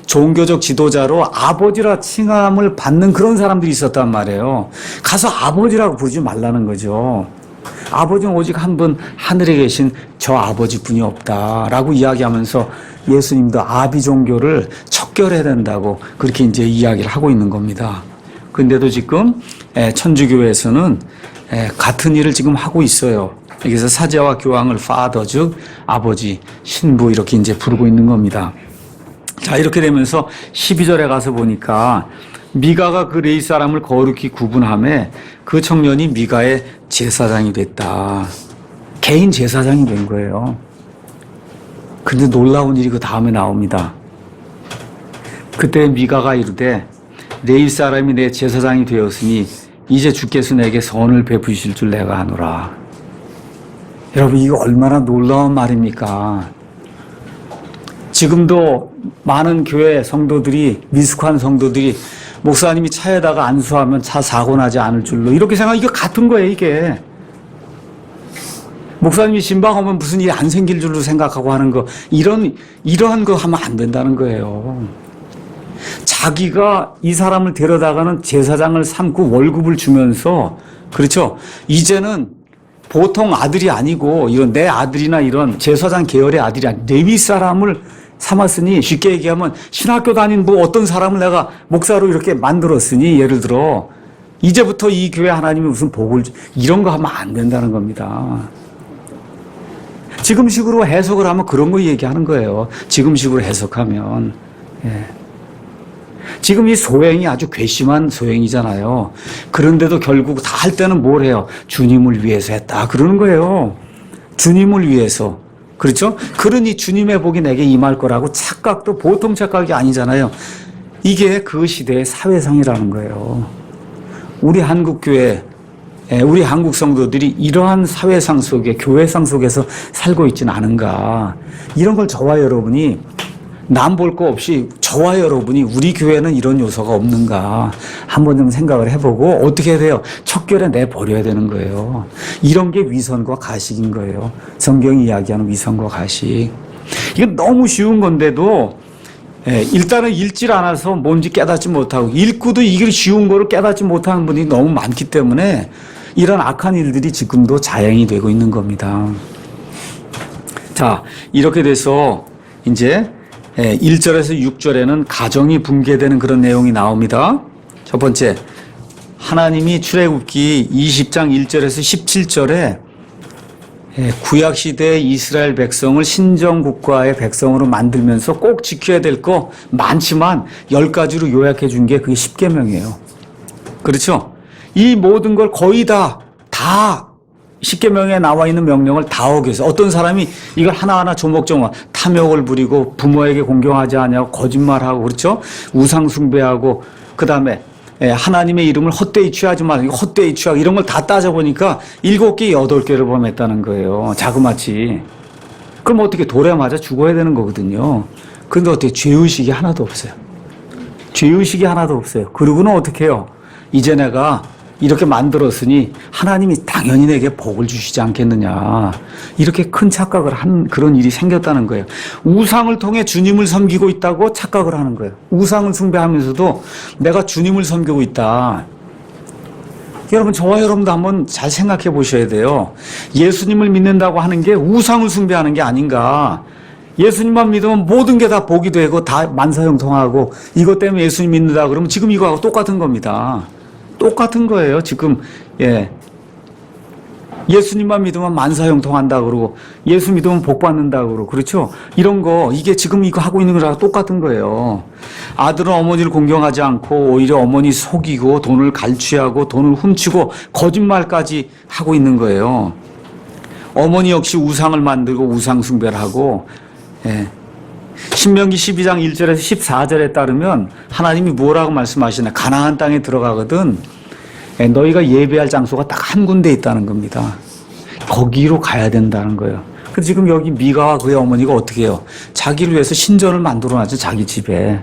Speaker 1: 종교적 지도자로 아버지라 칭함을 받는 그런 사람들이 있었단 말이에요. 가서 아버지라고 부르지 말라는 거죠. 아버지는 오직 한 분 하늘에 계신 저 아버지뿐이 없다라고 이야기하면서 예수님도 아비 종교를 척결해야 된다고 그렇게 이제 이야기를 하고 있는 겁니다. 근데도 지금 천주교에서는 같은 일을 지금 하고 있어요. 여기서 사제와 교황을 father 즉 아버지, 신부 이렇게 이제 부르고 있는 겁니다. 자, 이렇게 되면서 12절에 가서 보니까 미가가 그 레위 사람을 거룩히 구분하며 그 청년이 미가의 제사장이 됐다. 개인 제사장이 된 거예요. 근데 놀라운 일이 그 다음에 나옵니다. 그때 미가가 이르되 레위 사람이 내 제사장이 되었으니 이제 주께서 내게 선을 베푸실 줄 내가 아노라. 여러분 이거 얼마나 놀라운 말입니까? 지금도 많은 교회 성도들이 미숙한 성도들이 목사님이 차에다가 안수하면 차 사고 나지 않을 줄로 이렇게 생각 이거 같은 거예요 이게. 목사님이 신방하면 무슨 일이 안 생길 줄로 생각하고 하는 거 이러한 거 하면 안 된다는 거예요. 자기가 이 사람을 데려다가는 제사장을 삼고 월급을 주면서 그렇죠. 이제는 보통 아들이 아니고 이런 내 아들이나 이런 제사장 계열의 아들이 아닌 레위 사람을 삼았으니 쉽게 얘기하면 신학교 다닌 뭐 어떤 사람을 내가 목사로 이렇게 만들었으니 예를 들어 이제부터 이 교회 하나님이 무슨 복을 이런 거 하면 안 된다는 겁니다. 지금식으로 해석을 하면 그런 거 얘기하는 거예요. 지금식으로 해석하면 지금 이 소행이 아주 괘씸한 소행이잖아요. 그런데도 결국 다 할 때는 뭘 해요? 주님을 위해서 했다. 그러는 거예요. 주님을 위해서. 그렇죠? 그러니 주님의 복이 내게 임할 거라고 착각도 보통 착각이 아니잖아요. 이게 그 시대의 사회상이라는 거예요. 우리 한국교회, 우리 한국 성도들이 이러한 사회상 속에, 교회상 속에서 살고 있지는 않은가. 이런 걸 저와 여러분이 남 볼 거 없이 저와 여러분이 우리 교회는 이런 요소가 없는가 한번 좀 생각을 해보고 어떻게 해야 돼요? 척결에 내버려야 되는 거예요. 이런 게 위선과 가식인 거예요. 성경이 이야기하는 위선과 가식. 이건 너무 쉬운 건데도 일단은 읽질 않아서 뭔지 깨닫지 못하고 읽고도 이게 쉬운 거를 깨닫지 못하는 분이 너무 많기 때문에 이런 악한 일들이 지금도 자행이 되고 있는 겁니다. 자, 이렇게 돼서 이제 1절에서 6절에는 가정이 붕괴되는 그런 내용이 나옵니다. 첫 번째, 하나님이 출애굽기 20장 1절에서 17절에 구약시대의 이스라엘 백성을 신정국가의 백성으로 만들면서 꼭 지켜야 될 거 많지만 10가지로 요약해 준 게 그게 10계명이에요. 그렇죠? 이 모든 걸 거의 다 10계명에 나와 있는 명령을 다 어겨서 어떤 사람이 이걸 하나하나 조목조목 탐욕을 부리고 부모에게 공경하지 않냐고 거짓말하고 그렇죠? 우상 숭배하고 그다음에 하나님의 이름을 헛되이 취하지 말고 헛되이 취하고 이런 걸 다 따져보니까 7개, 8개를 범했다는 거예요. 자그마치. 그럼 어떻게 돌에 맞아 죽어야 되는 거거든요. 그런데 어떻게 죄의식이 하나도 없어요. 죄의식이 하나도 없어요. 그러고는 어떻게 해요? 이제 내가 이렇게 만들었으니 하나님이 당연히 내게 복을 주시지 않겠느냐. 이렇게 큰 착각을 한 그런 일이 생겼다는 거예요. 우상을 통해 주님을 섬기고 있다고 착각을 하는 거예요. 우상을 숭배하면서도 내가 주님을 섬기고 있다. 여러분, 저와 여러분도 한번 잘 생각해 보셔야 돼요. 예수님을 믿는다고 하는 게 우상을 숭배하는 게 아닌가. 예수님만 믿으면 모든 게 다 복이 되고 다 만사형통하고 이것 때문에 예수님 믿는다 그러면 지금 이거하고 똑같은 겁니다. 똑같은 거예요. 지금 예수님만 믿으면 만사형통한다 그러고 예수 믿으면 복 받는다 그러고 그렇죠? 이런 거 이게 지금 이거 하고 있는 거랑 똑같은 거예요. 아들은 어머니를 공경하지 않고 오히려 어머니 속이고 돈을 갈취하고 돈을 훔치고 거짓말까지 하고 있는 거예요. 어머니 역시 우상을 만들고 우상 숭배를 하고 신명기 12장 1절에서 14절에 따르면 하나님이 뭐라고 말씀하시나 가나안 땅에 들어가거든 너희가 예배할 장소가 딱 한 군데 있다는 겁니다. 거기로 가야 된다는 거예요. 그래서 지금 여기 미가와 그의 어머니가 어떻게 해요? 자기를 위해서 신전을 만들어놨죠. 자기 집에.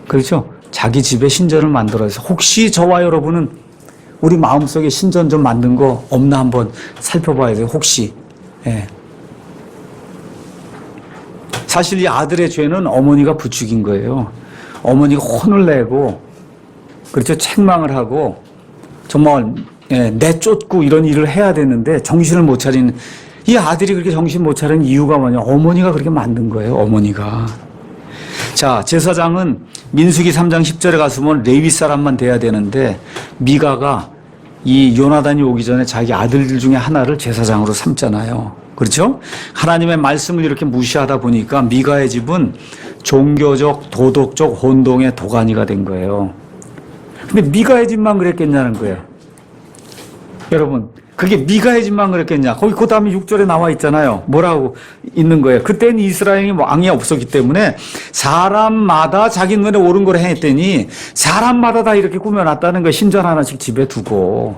Speaker 1: 그렇죠? 자기 집에 신전을 만들어서 혹시 저와 여러분은 우리 마음속에 신전 좀 만든 거 없나 한번 살펴봐야 돼요. 혹시. 사실 이 아들의 죄는 어머니가 부추긴 거예요. 어머니가 혼을 내고, 그렇죠. 책망을 하고, 정말, 내쫓고 이런 일을 해야 되는데 정신을 못 차리는, 이 아들이 그렇게 정신 못 차리는 이유가 뭐냐. 어머니가 그렇게 만든 거예요. 어머니가. 자, 제사장은 민수기 3장 10절에 가서 보면 레위 사람만 돼야 되는데, 미가가 이 요나단이 오기 전에 자기 아들들 중에 하나를 제사장으로 삼잖아요. 그렇죠? 하나님의 말씀을 이렇게 무시하다 보니까 미가의 집은 종교적, 도덕적 혼동의 도가니가 된 거예요. 근데 미가의 집만 그랬겠냐는 거예요. 여러분, 그게 미가의 집만 그랬겠냐? 거기 그 다음에 6절에 나와 있잖아요. 뭐라고 있는 거예요? 그때는 이스라엘이 왕이 없었기 때문에 사람마다 자기 눈에 옳은 걸 했더니 사람마다 다 이렇게 꾸며놨다는 거예요. 신전 하나씩 집에 두고.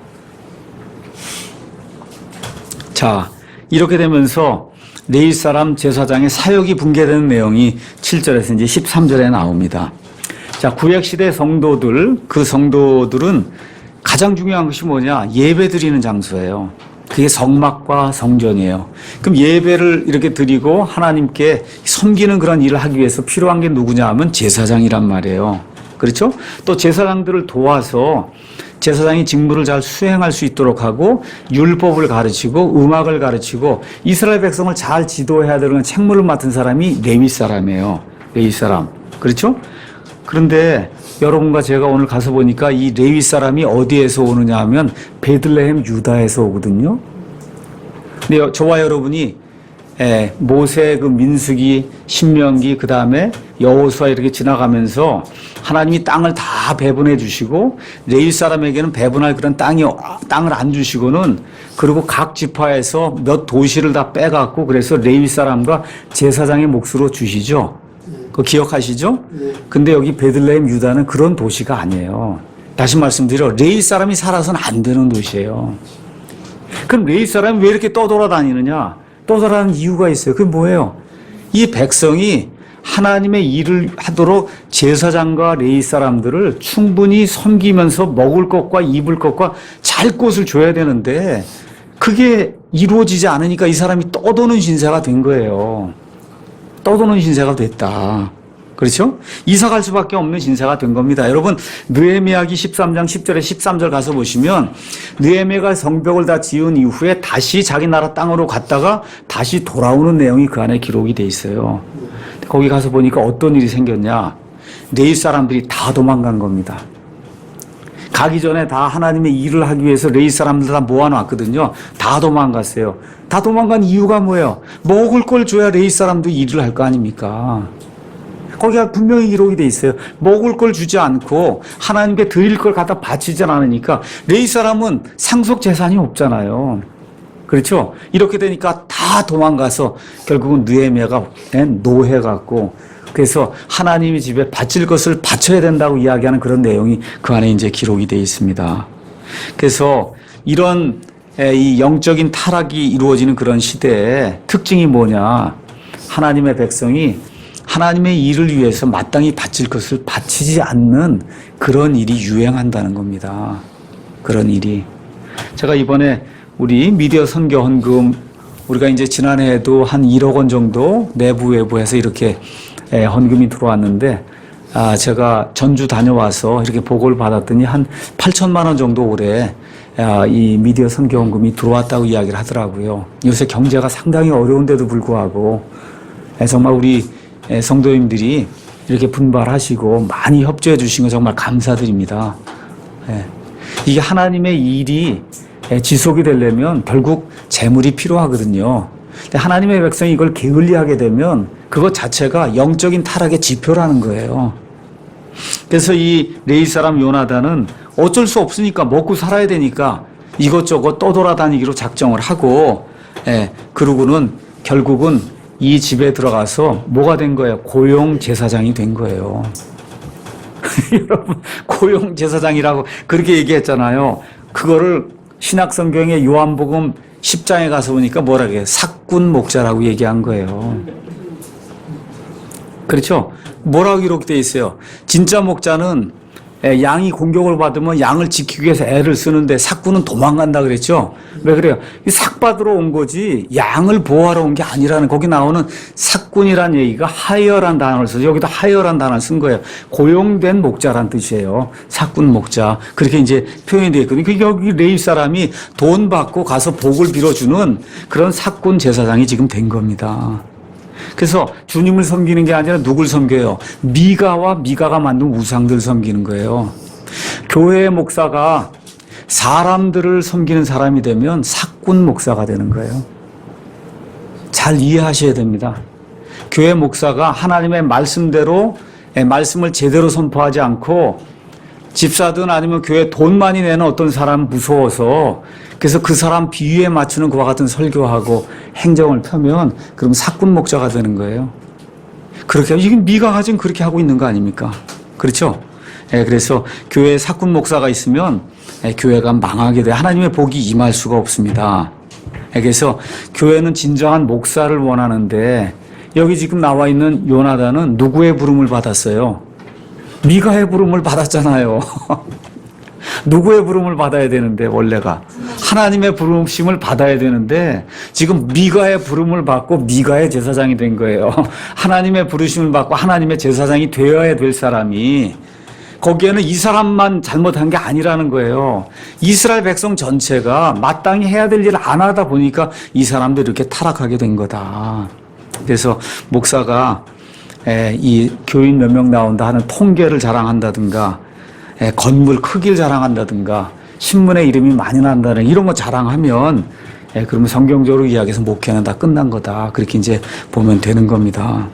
Speaker 1: 자, 이렇게 되면서 레위 사람 제사장의 사역이 붕괴되는 내용이 7절에서 이제 13절에 나옵니다. 자, 구약시대 성도들, 그 성도들은 가장 중요한 것이 뭐냐? 예배 드리는 장소예요. 그게 성막과 성전이에요. 그럼 예배를 이렇게 드리고 하나님께 섬기는 그런 일을 하기 위해서 필요한 게 누구냐 하면 제사장이란 말이에요. 그렇죠? 또 제사장들을 도와서 제사장이 직무를 잘 수행할 수 있도록 하고 율법을 가르치고 음악을 가르치고 이스라엘 백성을 잘 지도해야 되는 책무를 맡은 사람이 레위 사람이에요. 레위 사람. 그렇죠? 그런데 여러분과 제가 오늘 가서 보니까 이 레위 사람이 어디에서 오느냐 하면 베들레헴 유다에서 오거든요. 근데 저와 여러분이 모세 그 민수기, 신명기, 그 다음에 여호수아 이렇게 지나가면서 하나님이 땅을 다 배분해 주시고 레위 사람에게는 배분할 그런 땅을 안 주시고는 그리고 각 지파에서 몇 도시를 다 빼갖고 그래서 레위 사람과 제사장의 몫으로 주시죠. 그거 기억하시죠? 근데 여기 베들레헴 유다는 그런 도시가 아니에요. 다시 말씀드려 레위 사람이 살아서는 안 되는 도시예요. 그럼 레위 사람이 왜 이렇게 떠돌아다니느냐? 떠돌아다니는 이유가 있어요. 그게 뭐예요? 이 백성이 하나님의 일을 하도록 제사장과 레위 사람들을 충분히 섬기면서 먹을 것과 입을 것과 잘 곳을 줘야 되는데 그게 이루어지지 않으니까 이 사람이 떠도는 신세가 된 거예요. 떠도는 신세가 됐다. 그렇죠? 이사 갈 수밖에 없는 신세가 된 겁니다. 여러분, 느헤미야기 13장 10절에 13절 가서 보시면 느헤미야가 성벽을 다 지은 이후에 다시 자기 나라 땅으로 갔다가 다시 돌아오는 내용이 그 안에 기록이 돼 있어요. 거기 가서 보니까 어떤 일이 생겼냐? 네일 사람들이 다 도망간 겁니다. 가기 전에 다 하나님의 일을 하기 위해서 레위 사람들 다 모아놨거든요. 다 도망갔어요. 다 도망간 이유가 뭐예요? 먹을 걸 줘야 레위 사람도 일을 할 거 아닙니까? 거기가 분명히 기록이 돼 있어요. 먹을 걸 주지 않고 하나님께 드릴 걸 갖다 바치지 않으니까 레위 사람은 상속 재산이 없잖아요. 그렇죠? 이렇게 되니까 다 도망가서 결국은 느헤미야가 노해 갖고 그래서 하나님의 집에 바칠 것을 바쳐야 된다고 이야기하는 그런 내용이 그 안에 이제 기록이 되어 있습니다. 그래서 이런 이 영적인 타락이 이루어지는 그런 시대의 특징이 뭐냐? 하나님의 백성이 하나님의 일을 위해서 마땅히 바칠 것을 바치지 않는 그런 일이 유행한다는 겁니다. 그런 일이. 제가 이번에 우리 미디어 선교 헌금 우리가 이제 지난해에도 한 1억 원 정도 내부 외부해서 이렇게 헌금이 들어왔는데 제가 전주 다녀와서 이렇게 보고를 받았더니 한 8천만 원 정도 올해 이 미디어 선교 헌금이 들어왔다고 이야기를 하더라고요. 요새 경제가 상당히 어려운데도 불구하고 정말 우리 성도님들이 이렇게 분발하시고 많이 협조해 주신 거 정말 감사드립니다. 이게 하나님의 일이 지속이 되려면 결국 재물이 필요하거든요. 근데 하나님의 백성이 이걸 게을리하게 되면 그것 자체가 영적인 타락의 지표라는 거예요. 그래서 이 레위 사람 요나단은 어쩔 수 없으니까 먹고 살아야 되니까 이것저것 떠돌아다니기로 작정을 하고 그러고는 결국은 이 집에 들어가서 뭐가 된 거예요? 고용 제사장이 된 거예요. 여러분, 고용 제사장이라고 그렇게 얘기했잖아요. 그거를 신약 성경의 요한복음 10장에 가서 보니까 뭐라고 해요? 삭군 목자라고 얘기한 거예요. 그렇죠? 뭐라고 기록되어 있어요? 진짜 목자는 양이 공격을 받으면 양을 지키기 위해서 애를 쓰는데 삭군은 도망간다 그랬죠? 왜 그래요? 삭 받으러 온 거지 양을 보호하러 온 게 아니라는 거기 나오는 삭군이란 얘기가 하이어란 단어를 써서 여기도 하이어란 단어를 쓴 거예요. 고용된 목자란 뜻이에요. 삭군 목자. 그렇게 이제 표현이 되어 있거든요. 여기 레위 사람이 돈 받고 가서 복을 빌어주는 그런 삭군 제사장이 지금 된 겁니다. 그래서 주님을 섬기는 게 아니라 누굴 섬겨요? 미가와 미가가 만든 우상들 섬기는 거예요. 교회의 목사가 사람들을 섬기는 사람이 되면 삭군 목사가 되는 거예요. 잘 이해하셔야 됩니다. 교회 목사가 하나님의 말씀대로 말씀을 제대로 선포하지 않고 집사든 아니면 교회 돈 많이 내는 어떤 사람 무서워서 그래서 그 사람 비유에 맞추는 그와 같은 설교하고 행정을 펴면 그럼 삭군 목자가 되는 거예요. 그렇게 지금 미가가 지금 그렇게 하고 있는 거 아닙니까? 그렇죠? 그래서 교회에 삭군 목사가 있으면 교회가 망하게 돼 하나님의 복이 임할 수가 없습니다. 그래서 교회는 진정한 목사를 원하는데 여기 지금 나와 있는 요나단은 누구의 부름을 받았어요? 미가의 부름을 받았잖아요. 누구의 부름을 받아야 되는데 원래가 하나님의 부름심을 받아야 되는데 지금 미가의 부름을 받고 미가의 제사장이 된 거예요. 하나님의 부르심을 받고 하나님의 제사장이 되어야 될 사람이 거기에는 이 사람만 잘못한 게 아니라는 거예요. 이스라엘 백성 전체가 마땅히 해야 될 일을 안 하다 보니까 이 사람들이 이렇게 타락하게 된 거다. 그래서 목사가 이 교인 몇 명 나온다 하는 통계를 자랑한다든가 건물 크기를 자랑한다든가 신문에 이름이 많이 난다는 이런 거 자랑하면 그러면 성경적으로 이야기해서 목회는 다 끝난 거다. 그렇게 이제 보면 되는 겁니다.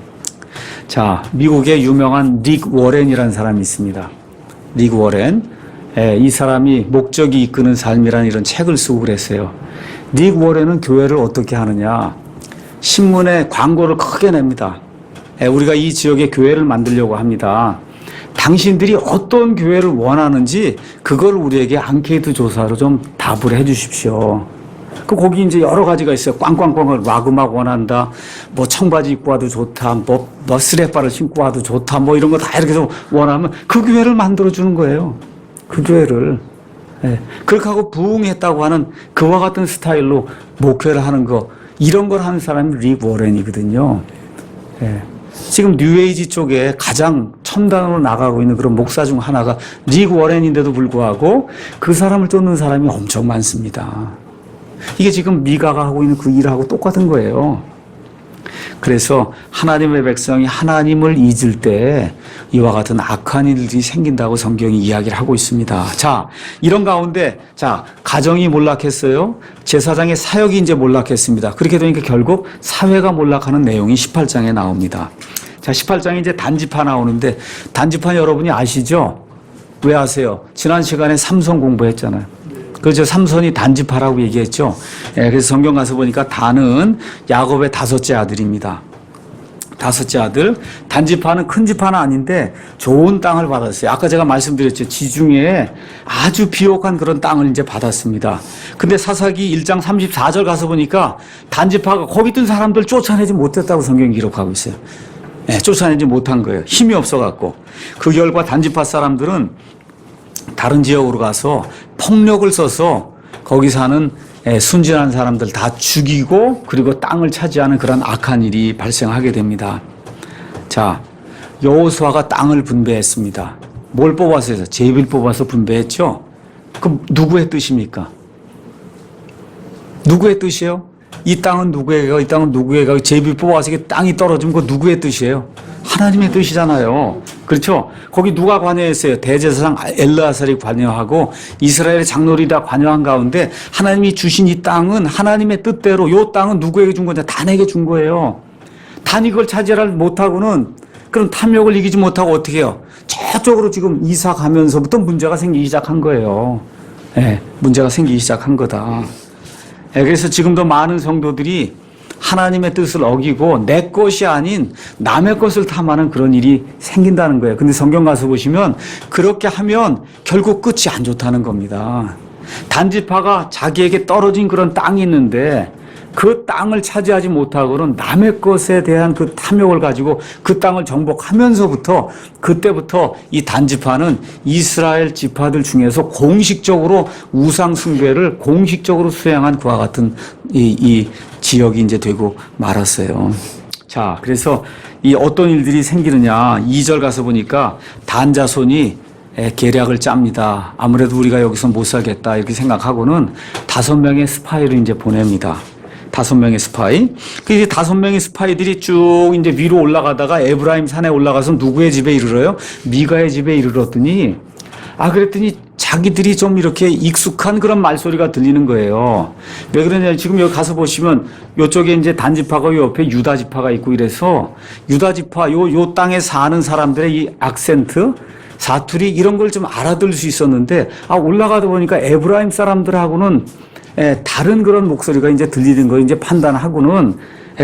Speaker 1: 자, 미국의 유명한 릭 워렌이라는 사람이 있습니다. 릭 워렌. 이 사람이 목적이 이끄는 삶이라는 이런 책을 쓰고 그랬어요. 릭 워렌은 교회를 어떻게 하느냐. 신문에 광고를 크게 냅니다. 우리가 이 지역에 교회를 만들려고 합니다. 당신들이 어떤 교회를 원하는지 그걸 우리에게 앙케이트 조사로 좀 답을 해 주십시오. 거기 이제 여러 가지가 있어요. 꽝꽝꽝 락 음악 원한다. 뭐 청바지 입고 와도 좋다. 뭐 스레빠를 신고 와도 좋다. 뭐 이런 거 다 이렇게 해서 원하면 그 교회를 만들어 주는 거예요. 그 교회를. 그렇게 하고 부흥했다고 하는 그와 같은 스타일로 목회를 하는 거 이런 걸 하는 사람이 릭 워렌이거든요. 예. 지금 뉴에이지 쪽에 가장 첨단으로 나가고 있는 그런 목사 중 하나가 릭 워렌인데도 불구하고 그 사람을 쫓는 사람이 엄청 많습니다. 이게 지금 미가가 하고 있는 그 일하고 똑같은 거예요. 그래서 하나님의 백성이 하나님을 잊을 때 이와 같은 악한 일들이 생긴다고 성경이 이야기를 하고 있습니다. 자, 이런 가운데 가정이 몰락했어요. 제사장의 사역이 이제 몰락했습니다. 그렇게 되니까 결국 사회가 몰락하는 내용이 18장에 나옵니다. 자, 18장에 이제 단지파 나오는데 단지파 여러분이 아시죠? 왜 아세요? 지난 시간에 삼손 공부했잖아요. 그렇죠. 삼손이 단지파라고 얘기했죠. 예, 그래서 성경 가서 보니까 단은 야곱의 다섯째 아들입니다. 다섯째 아들. 단지파는 큰 지파는 아닌데 좋은 땅을 받았어요. 아까 제가 말씀드렸죠. 지중해에 아주 비옥한 그런 땅을 이제 받았습니다. 근데 사사기 1장 34절 가서 보니까 단지파가 거기 있던 사람들 쫓아내지 못했다고 성경이 기록하고 있어요. 예, 쫓아내지 못한 거예요. 힘이 없어갖고. 그 결과 단지파 사람들은 다른 지역으로 가서 폭력을 써서 거기 사는 순진한 사람들 다 죽이고 그리고 땅을 차지하는 그런 악한 일이 발생하게 됩니다. 자, 여호수아가 땅을 분배했습니다. 뭘 뽑아서 제비를 뽑아서 분배했죠? 그럼 누구의 뜻입니까? 누구의 뜻이에요? 이 땅은 누구에게, 이 땅은 누구에게, 제비 뽑아서 땅이 떨어지면 그 누구의 뜻이에요? 하나님의 뜻이잖아요. 그렇죠? 거기 누가 관여했어요? 대제사장 엘르아살이 관여하고 이스라엘의 장로들이 다 관여한 가운데 하나님이 주신 이 땅은 하나님의 뜻대로 이 땅은 누구에게 준 거냐? 단에게 준 거예요. 단이 그걸 차지하지 못하고는 그럼 탐욕을 이기지 못하고 어떻게 해요? 저쪽으로 지금 이사 가면서부터 문제가 생기기 시작한 거예요. 네, 문제가 생기기 시작한 거다. 네, 그래서 지금도 많은 성도들이 하나님의 뜻을 어기고 내 것이 아닌 남의 것을 탐하는 그런 일이 생긴다는 거예요. 근데 성경 가서 보시면 그렇게 하면 결국 끝이 안 좋다는 겁니다. 단지파가 자기에게 떨어진 그런 땅이 있는데 그 땅을 차지하지 못하고는 남의 것에 대한 그 탐욕을 가지고 그 땅을 정복하면서부터 그때부터 이 단지파는 이스라엘 지파들 중에서 공식적으로 우상 숭배를 공식적으로 수행한 그와 같은 이 지역이 이제 되고 말았어요. 자, 그래서 이 어떤 일들이 생기느냐 2절 가서 보니까 단 자손이 계략을 짭니다. 아무래도 우리가 여기서 못 살겠다 이렇게 생각하고는 5명의 스파이를 이제 보냅니다. 5명의 스파이. 그 이제 5명의 스파이들이 쭉 이제 위로 올라가다가 에브라임 산에 올라가서 누구의 집에 이르러요? 미가의 집에 이르렀더니 그랬더니 자기들이 좀 이렇게 익숙한 그런 말소리가 들리는 거예요. 왜 그러냐? 지금 여기 가서 보시면 요쪽에 이제 단지파가 옆에 유다지파가 있고 이래서 유다지파 요 땅에 사는 사람들의 이 악센트 사투리 이런 걸 좀 알아들을 수 있었는데 올라가다 보니까 에브라임 사람들하고는 다른 그런 목소리가 이제 들리는 거 이제 판단하고는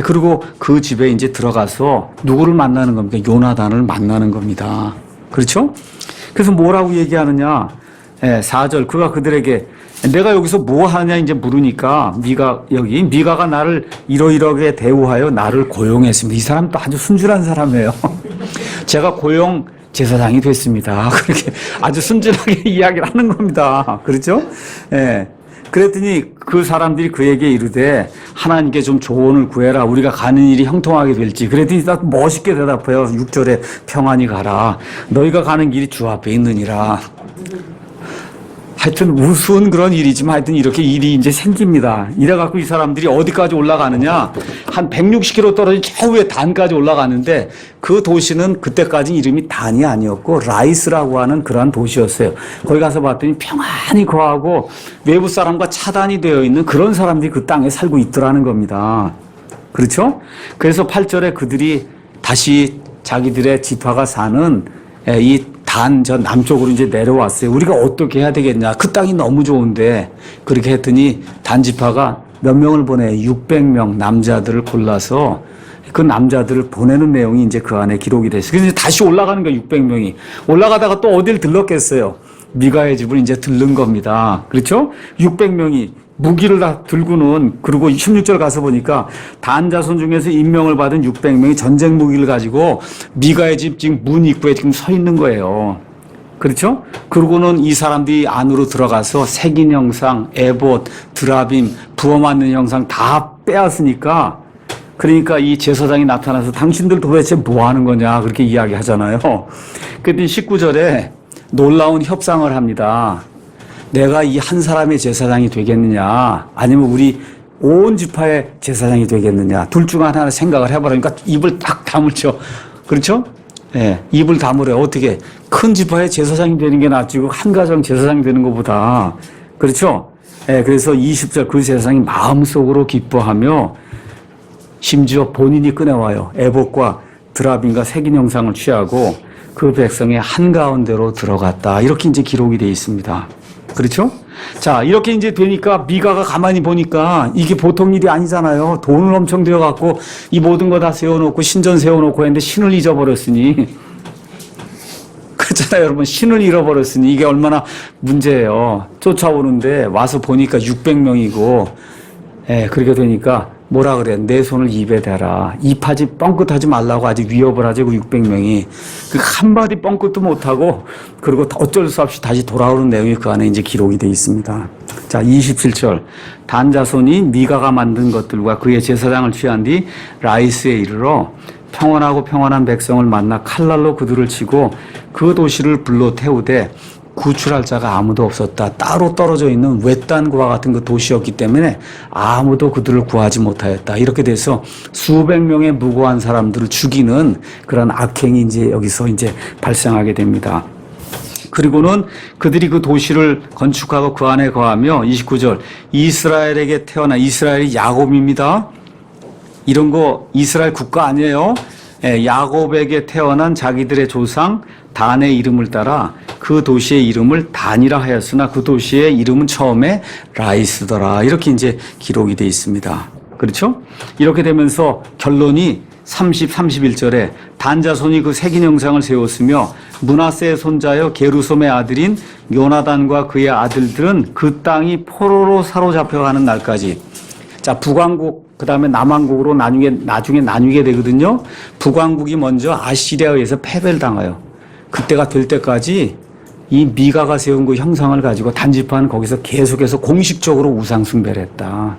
Speaker 1: 그리고 그 집에 이제 들어가서 누구를 만나는 겁니까? 요나단을 만나는 겁니다. 그렇죠? 그래서 뭐라고 얘기하느냐? 4절 그가 그들에게 내가 여기서 뭐 하냐 이제 물으니까 미가가 나를 이러이러게 대우하여 나를 고용했습니다. 이 사람도 아주 순진한 사람이에요. 제가 고용 제사장이 됐습니다. 그렇게 아주 순진하게 이야기를 하는 겁니다. 그렇죠? 그랬더니 그 사람들이 그에게 이르되 하나님께 좀 조언을 구해라. 우리가 가는 일이 형통하게 될지. 그랬더니 딱 멋있게 대답해요. 6절에 평안히 가라. 너희가 가는 길이 주 앞에 있느니라. 하여튼 우스운 그런 일이지만 하여튼 이렇게 일이 이제 생깁니다. 이래갖고 이 사람들이 어디까지 올라가느냐. 한 160km 떨어진 저 위에 단까지 올라가는데 그 도시는 그때까지 이름이 단이 아니었고 라이스라고 하는 그러한 도시였어요. 거기 가서 봤더니 평안히 거하고 외부 사람과 차단이 되어 있는 그런 사람들이 그 땅에 살고 있더라는 겁니다. 그렇죠? 그래서 8절에 그들이 다시 자기들의 지파가 사는 이 단 저 남쪽으로 이제 내려왔어요. 우리가 어떻게 해야 되겠냐. 그 땅이 너무 좋은데 그렇게 했더니 단지파가 몇 명을 보내 600명 남자들을 골라서 그 남자들을 보내는 내용이 이제 그 안에 기록이 됐어요. 그래서 다시 올라가는 거예요. 600명이. 올라가다가 또 어딜 들렀겠어요. 미가의 집을 이제 들른 겁니다. 그렇죠? 600명이 무기를 다 들고는 그리고 16절 가서 보니까 단 자손 중에서 임명을 받은 600명이 전쟁 무기를 가지고 미가의 집 지금 문 입구에 지금 서 있는 거예요. 그렇죠? 그러고는 이 사람들이 안으로 들어가서 색인 형상, 에봇, 드라빔, 부어 맞는 형상 다 빼앗으니까 그러니까 이 제사장이 나타나서 당신들 도대체 뭐 하는 거냐 그렇게 이야기하잖아요. 그런데 19절에 놀라운 협상을 합니다. 내가 이 한 사람의 제사장이 되겠느냐 아니면 우리 온 지파의 제사장이 되겠느냐 둘 중 하나를 생각을 해보라니까 입을 딱 다물죠. 그렇죠? 예, 입을 다물어요. 어떻게 큰 지파의 제사장이 되는 게 낫지 한 가정 제사장이 되는 것보다. 그렇죠? 예, 그래서 20절 그 제사장이 마음속으로 기뻐하며 심지어 본인이 꺼내와요. 에봇과 드라빔과 색인 형상을 취하고 그 백성의 한가운데로 들어갔다. 이렇게 이제 기록이 되어 있습니다. 그렇죠? 자, 이렇게 이제 되니까 미가가 가만히 보니까 이게 보통 일이 아니잖아요. 돈을 엄청 들여갖고 이 모든 거 다 세워놓고 신전 세워놓고 했는데 신을 잊어버렸으니. 그렇잖아요, 여러분. 신을 잃어버렸으니 이게 얼마나 문제예요. 쫓아오는데 와서 보니까 600명이고, 예, 그렇게 되니까 뭐라 그래? 내 손을 입에 대라. 입하지 뻥끗하지 말라고 아직 위협을 하지 그 600명이. 그 한마디 뻥끗도 못하고 그리고 어쩔 수 없이 다시 돌아오는 내용이 그 안에 이제 기록이 되어 있습니다. 자, 27절. 단 자손이 미가가 만든 것들과 그의 제사장을 취한 뒤 라이스에 이르러 평안하고 평안한 백성을 만나 칼날로 그들을 치고 그 도시를 불로 태우되 구출할 자가 아무도 없었다. 따로 떨어져 있는 외딴과 같은 그 도시였기 때문에 아무도 그들을 구하지 못하였다. 이렇게 돼서 수백 명의 무고한 사람들을 죽이는 그런 악행이 이제 여기서 이제 발생하게 됩니다. 그리고는 그들이 그 도시를 건축하고 그 안에 거하며 29절 이스라엘에게 태어나 이스라엘이 야곱입니다. 이런 거 이스라엘 국가 아니에요. 예, 야곱에게 태어난 자기들의 조상 단의 이름을 따라 그 도시의 이름을 단이라 하였으나 그 도시의 이름은 처음에 라이스더라. 이렇게 이제 기록이 되어 있습니다. 그렇죠? 이렇게 되면서 결론이 31절에 단 자손이 그 색인 형상을 세웠으며 므낫세의 손자여 게르솜의 아들인 요나단과 그의 아들들은 그 땅이 포로로 사로잡혀가는 날까지. 자, 북왕국 그다음에 남왕국으로 나중에 나뉘게 되거든요. 북왕국이 먼저 아시리아에 의해서 패배를 당해요. 그때가 될 때까지 이 미가가 세운 그 형상을 가지고 단지파는 거기서 계속해서 공식적으로 우상 숭배를 했다.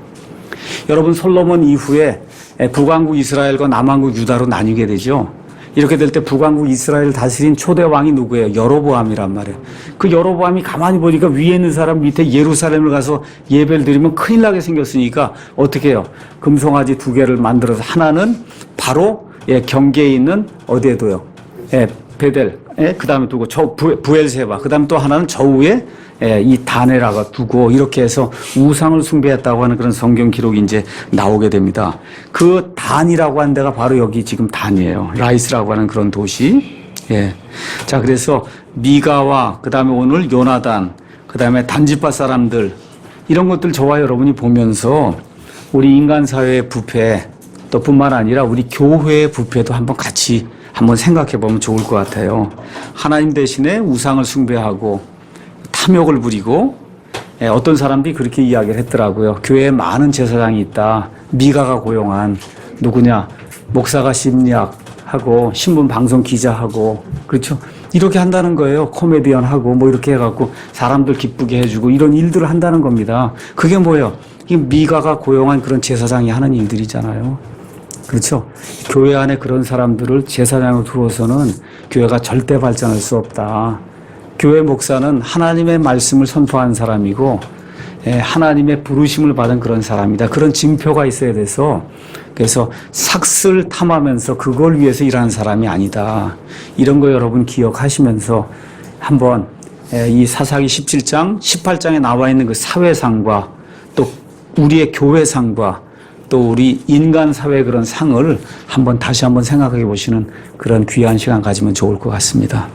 Speaker 1: 여러분 솔로몬 이후에 북왕국 이스라엘과 남왕국 유다로 나뉘게 되죠. 이렇게 될 때 북왕국 이스라엘을 다스린 초대 왕이 누구예요? 여로보암이란 말이에요. 그 여로보암이 가만히 보니까 위에 있는 사람 밑에 예루살렘을 가서 예배를 드리면 큰일 나게 생겼으니까 어떻게 해요? 금송아지 2개를 만들어서 하나는 바로 경계에 있는 어디에 둬요? 베델. 그 다음에 두고 부엘세바. 그 다음에 또 하나는 저 위에 이 다네라가 두고 이렇게 해서 우상을 숭배했다고 하는 그런 성경 기록이 이제 나오게 됩니다. 그 단이라고 하는 데가 바로 여기 지금 단이에요. 라이스라고 하는 그런 도시. 예. 자, 그래서 미가와 그 다음에 오늘 요나단, 그 다음에 단지파 사람들 이런 것들 저와 여러분이 보면서 우리 인간 사회의 부패 또 뿐만 아니라 우리 교회의 부패도 한번 같이 한번 생각해 보면 좋을 것 같아요. 하나님 대신에 우상을 숭배하고 탐욕을 부리고 어떤 사람들이 그렇게 이야기를 했더라고요. 교회에 많은 제사장이 있다. 미가가 고용한 누구냐? 목사가 심리학하고 신문 방송 기자하고 그렇죠? 이렇게 한다는 거예요. 코미디언하고 뭐 이렇게 해갖고 사람들 기쁘게 해주고 이런 일들을 한다는 겁니다. 그게 뭐예요? 이 미가가 고용한 그런 제사장이 하는 일들이잖아요. 그렇죠? 교회 안에 그런 사람들을 제사장으로 두어서는 교회가 절대 발전할 수 없다. 교회 목사는 하나님의 말씀을 선포한 사람이고 하나님의 부르심을 받은 그런 사람이다. 그런 징표가 있어야 돼서 그래서 삭슬 탐하면서 그걸 위해서 일하는 사람이 아니다. 이런 거 여러분 기억하시면서 한번 이 사사기 17장, 18장에 나와 있는 그 사회상과 또 우리의 교회상과 또 우리 인간 사회의 그런 상을 다시 한번 생각해 보시는 그런 귀한 시간 가지면 좋을 것 같습니다.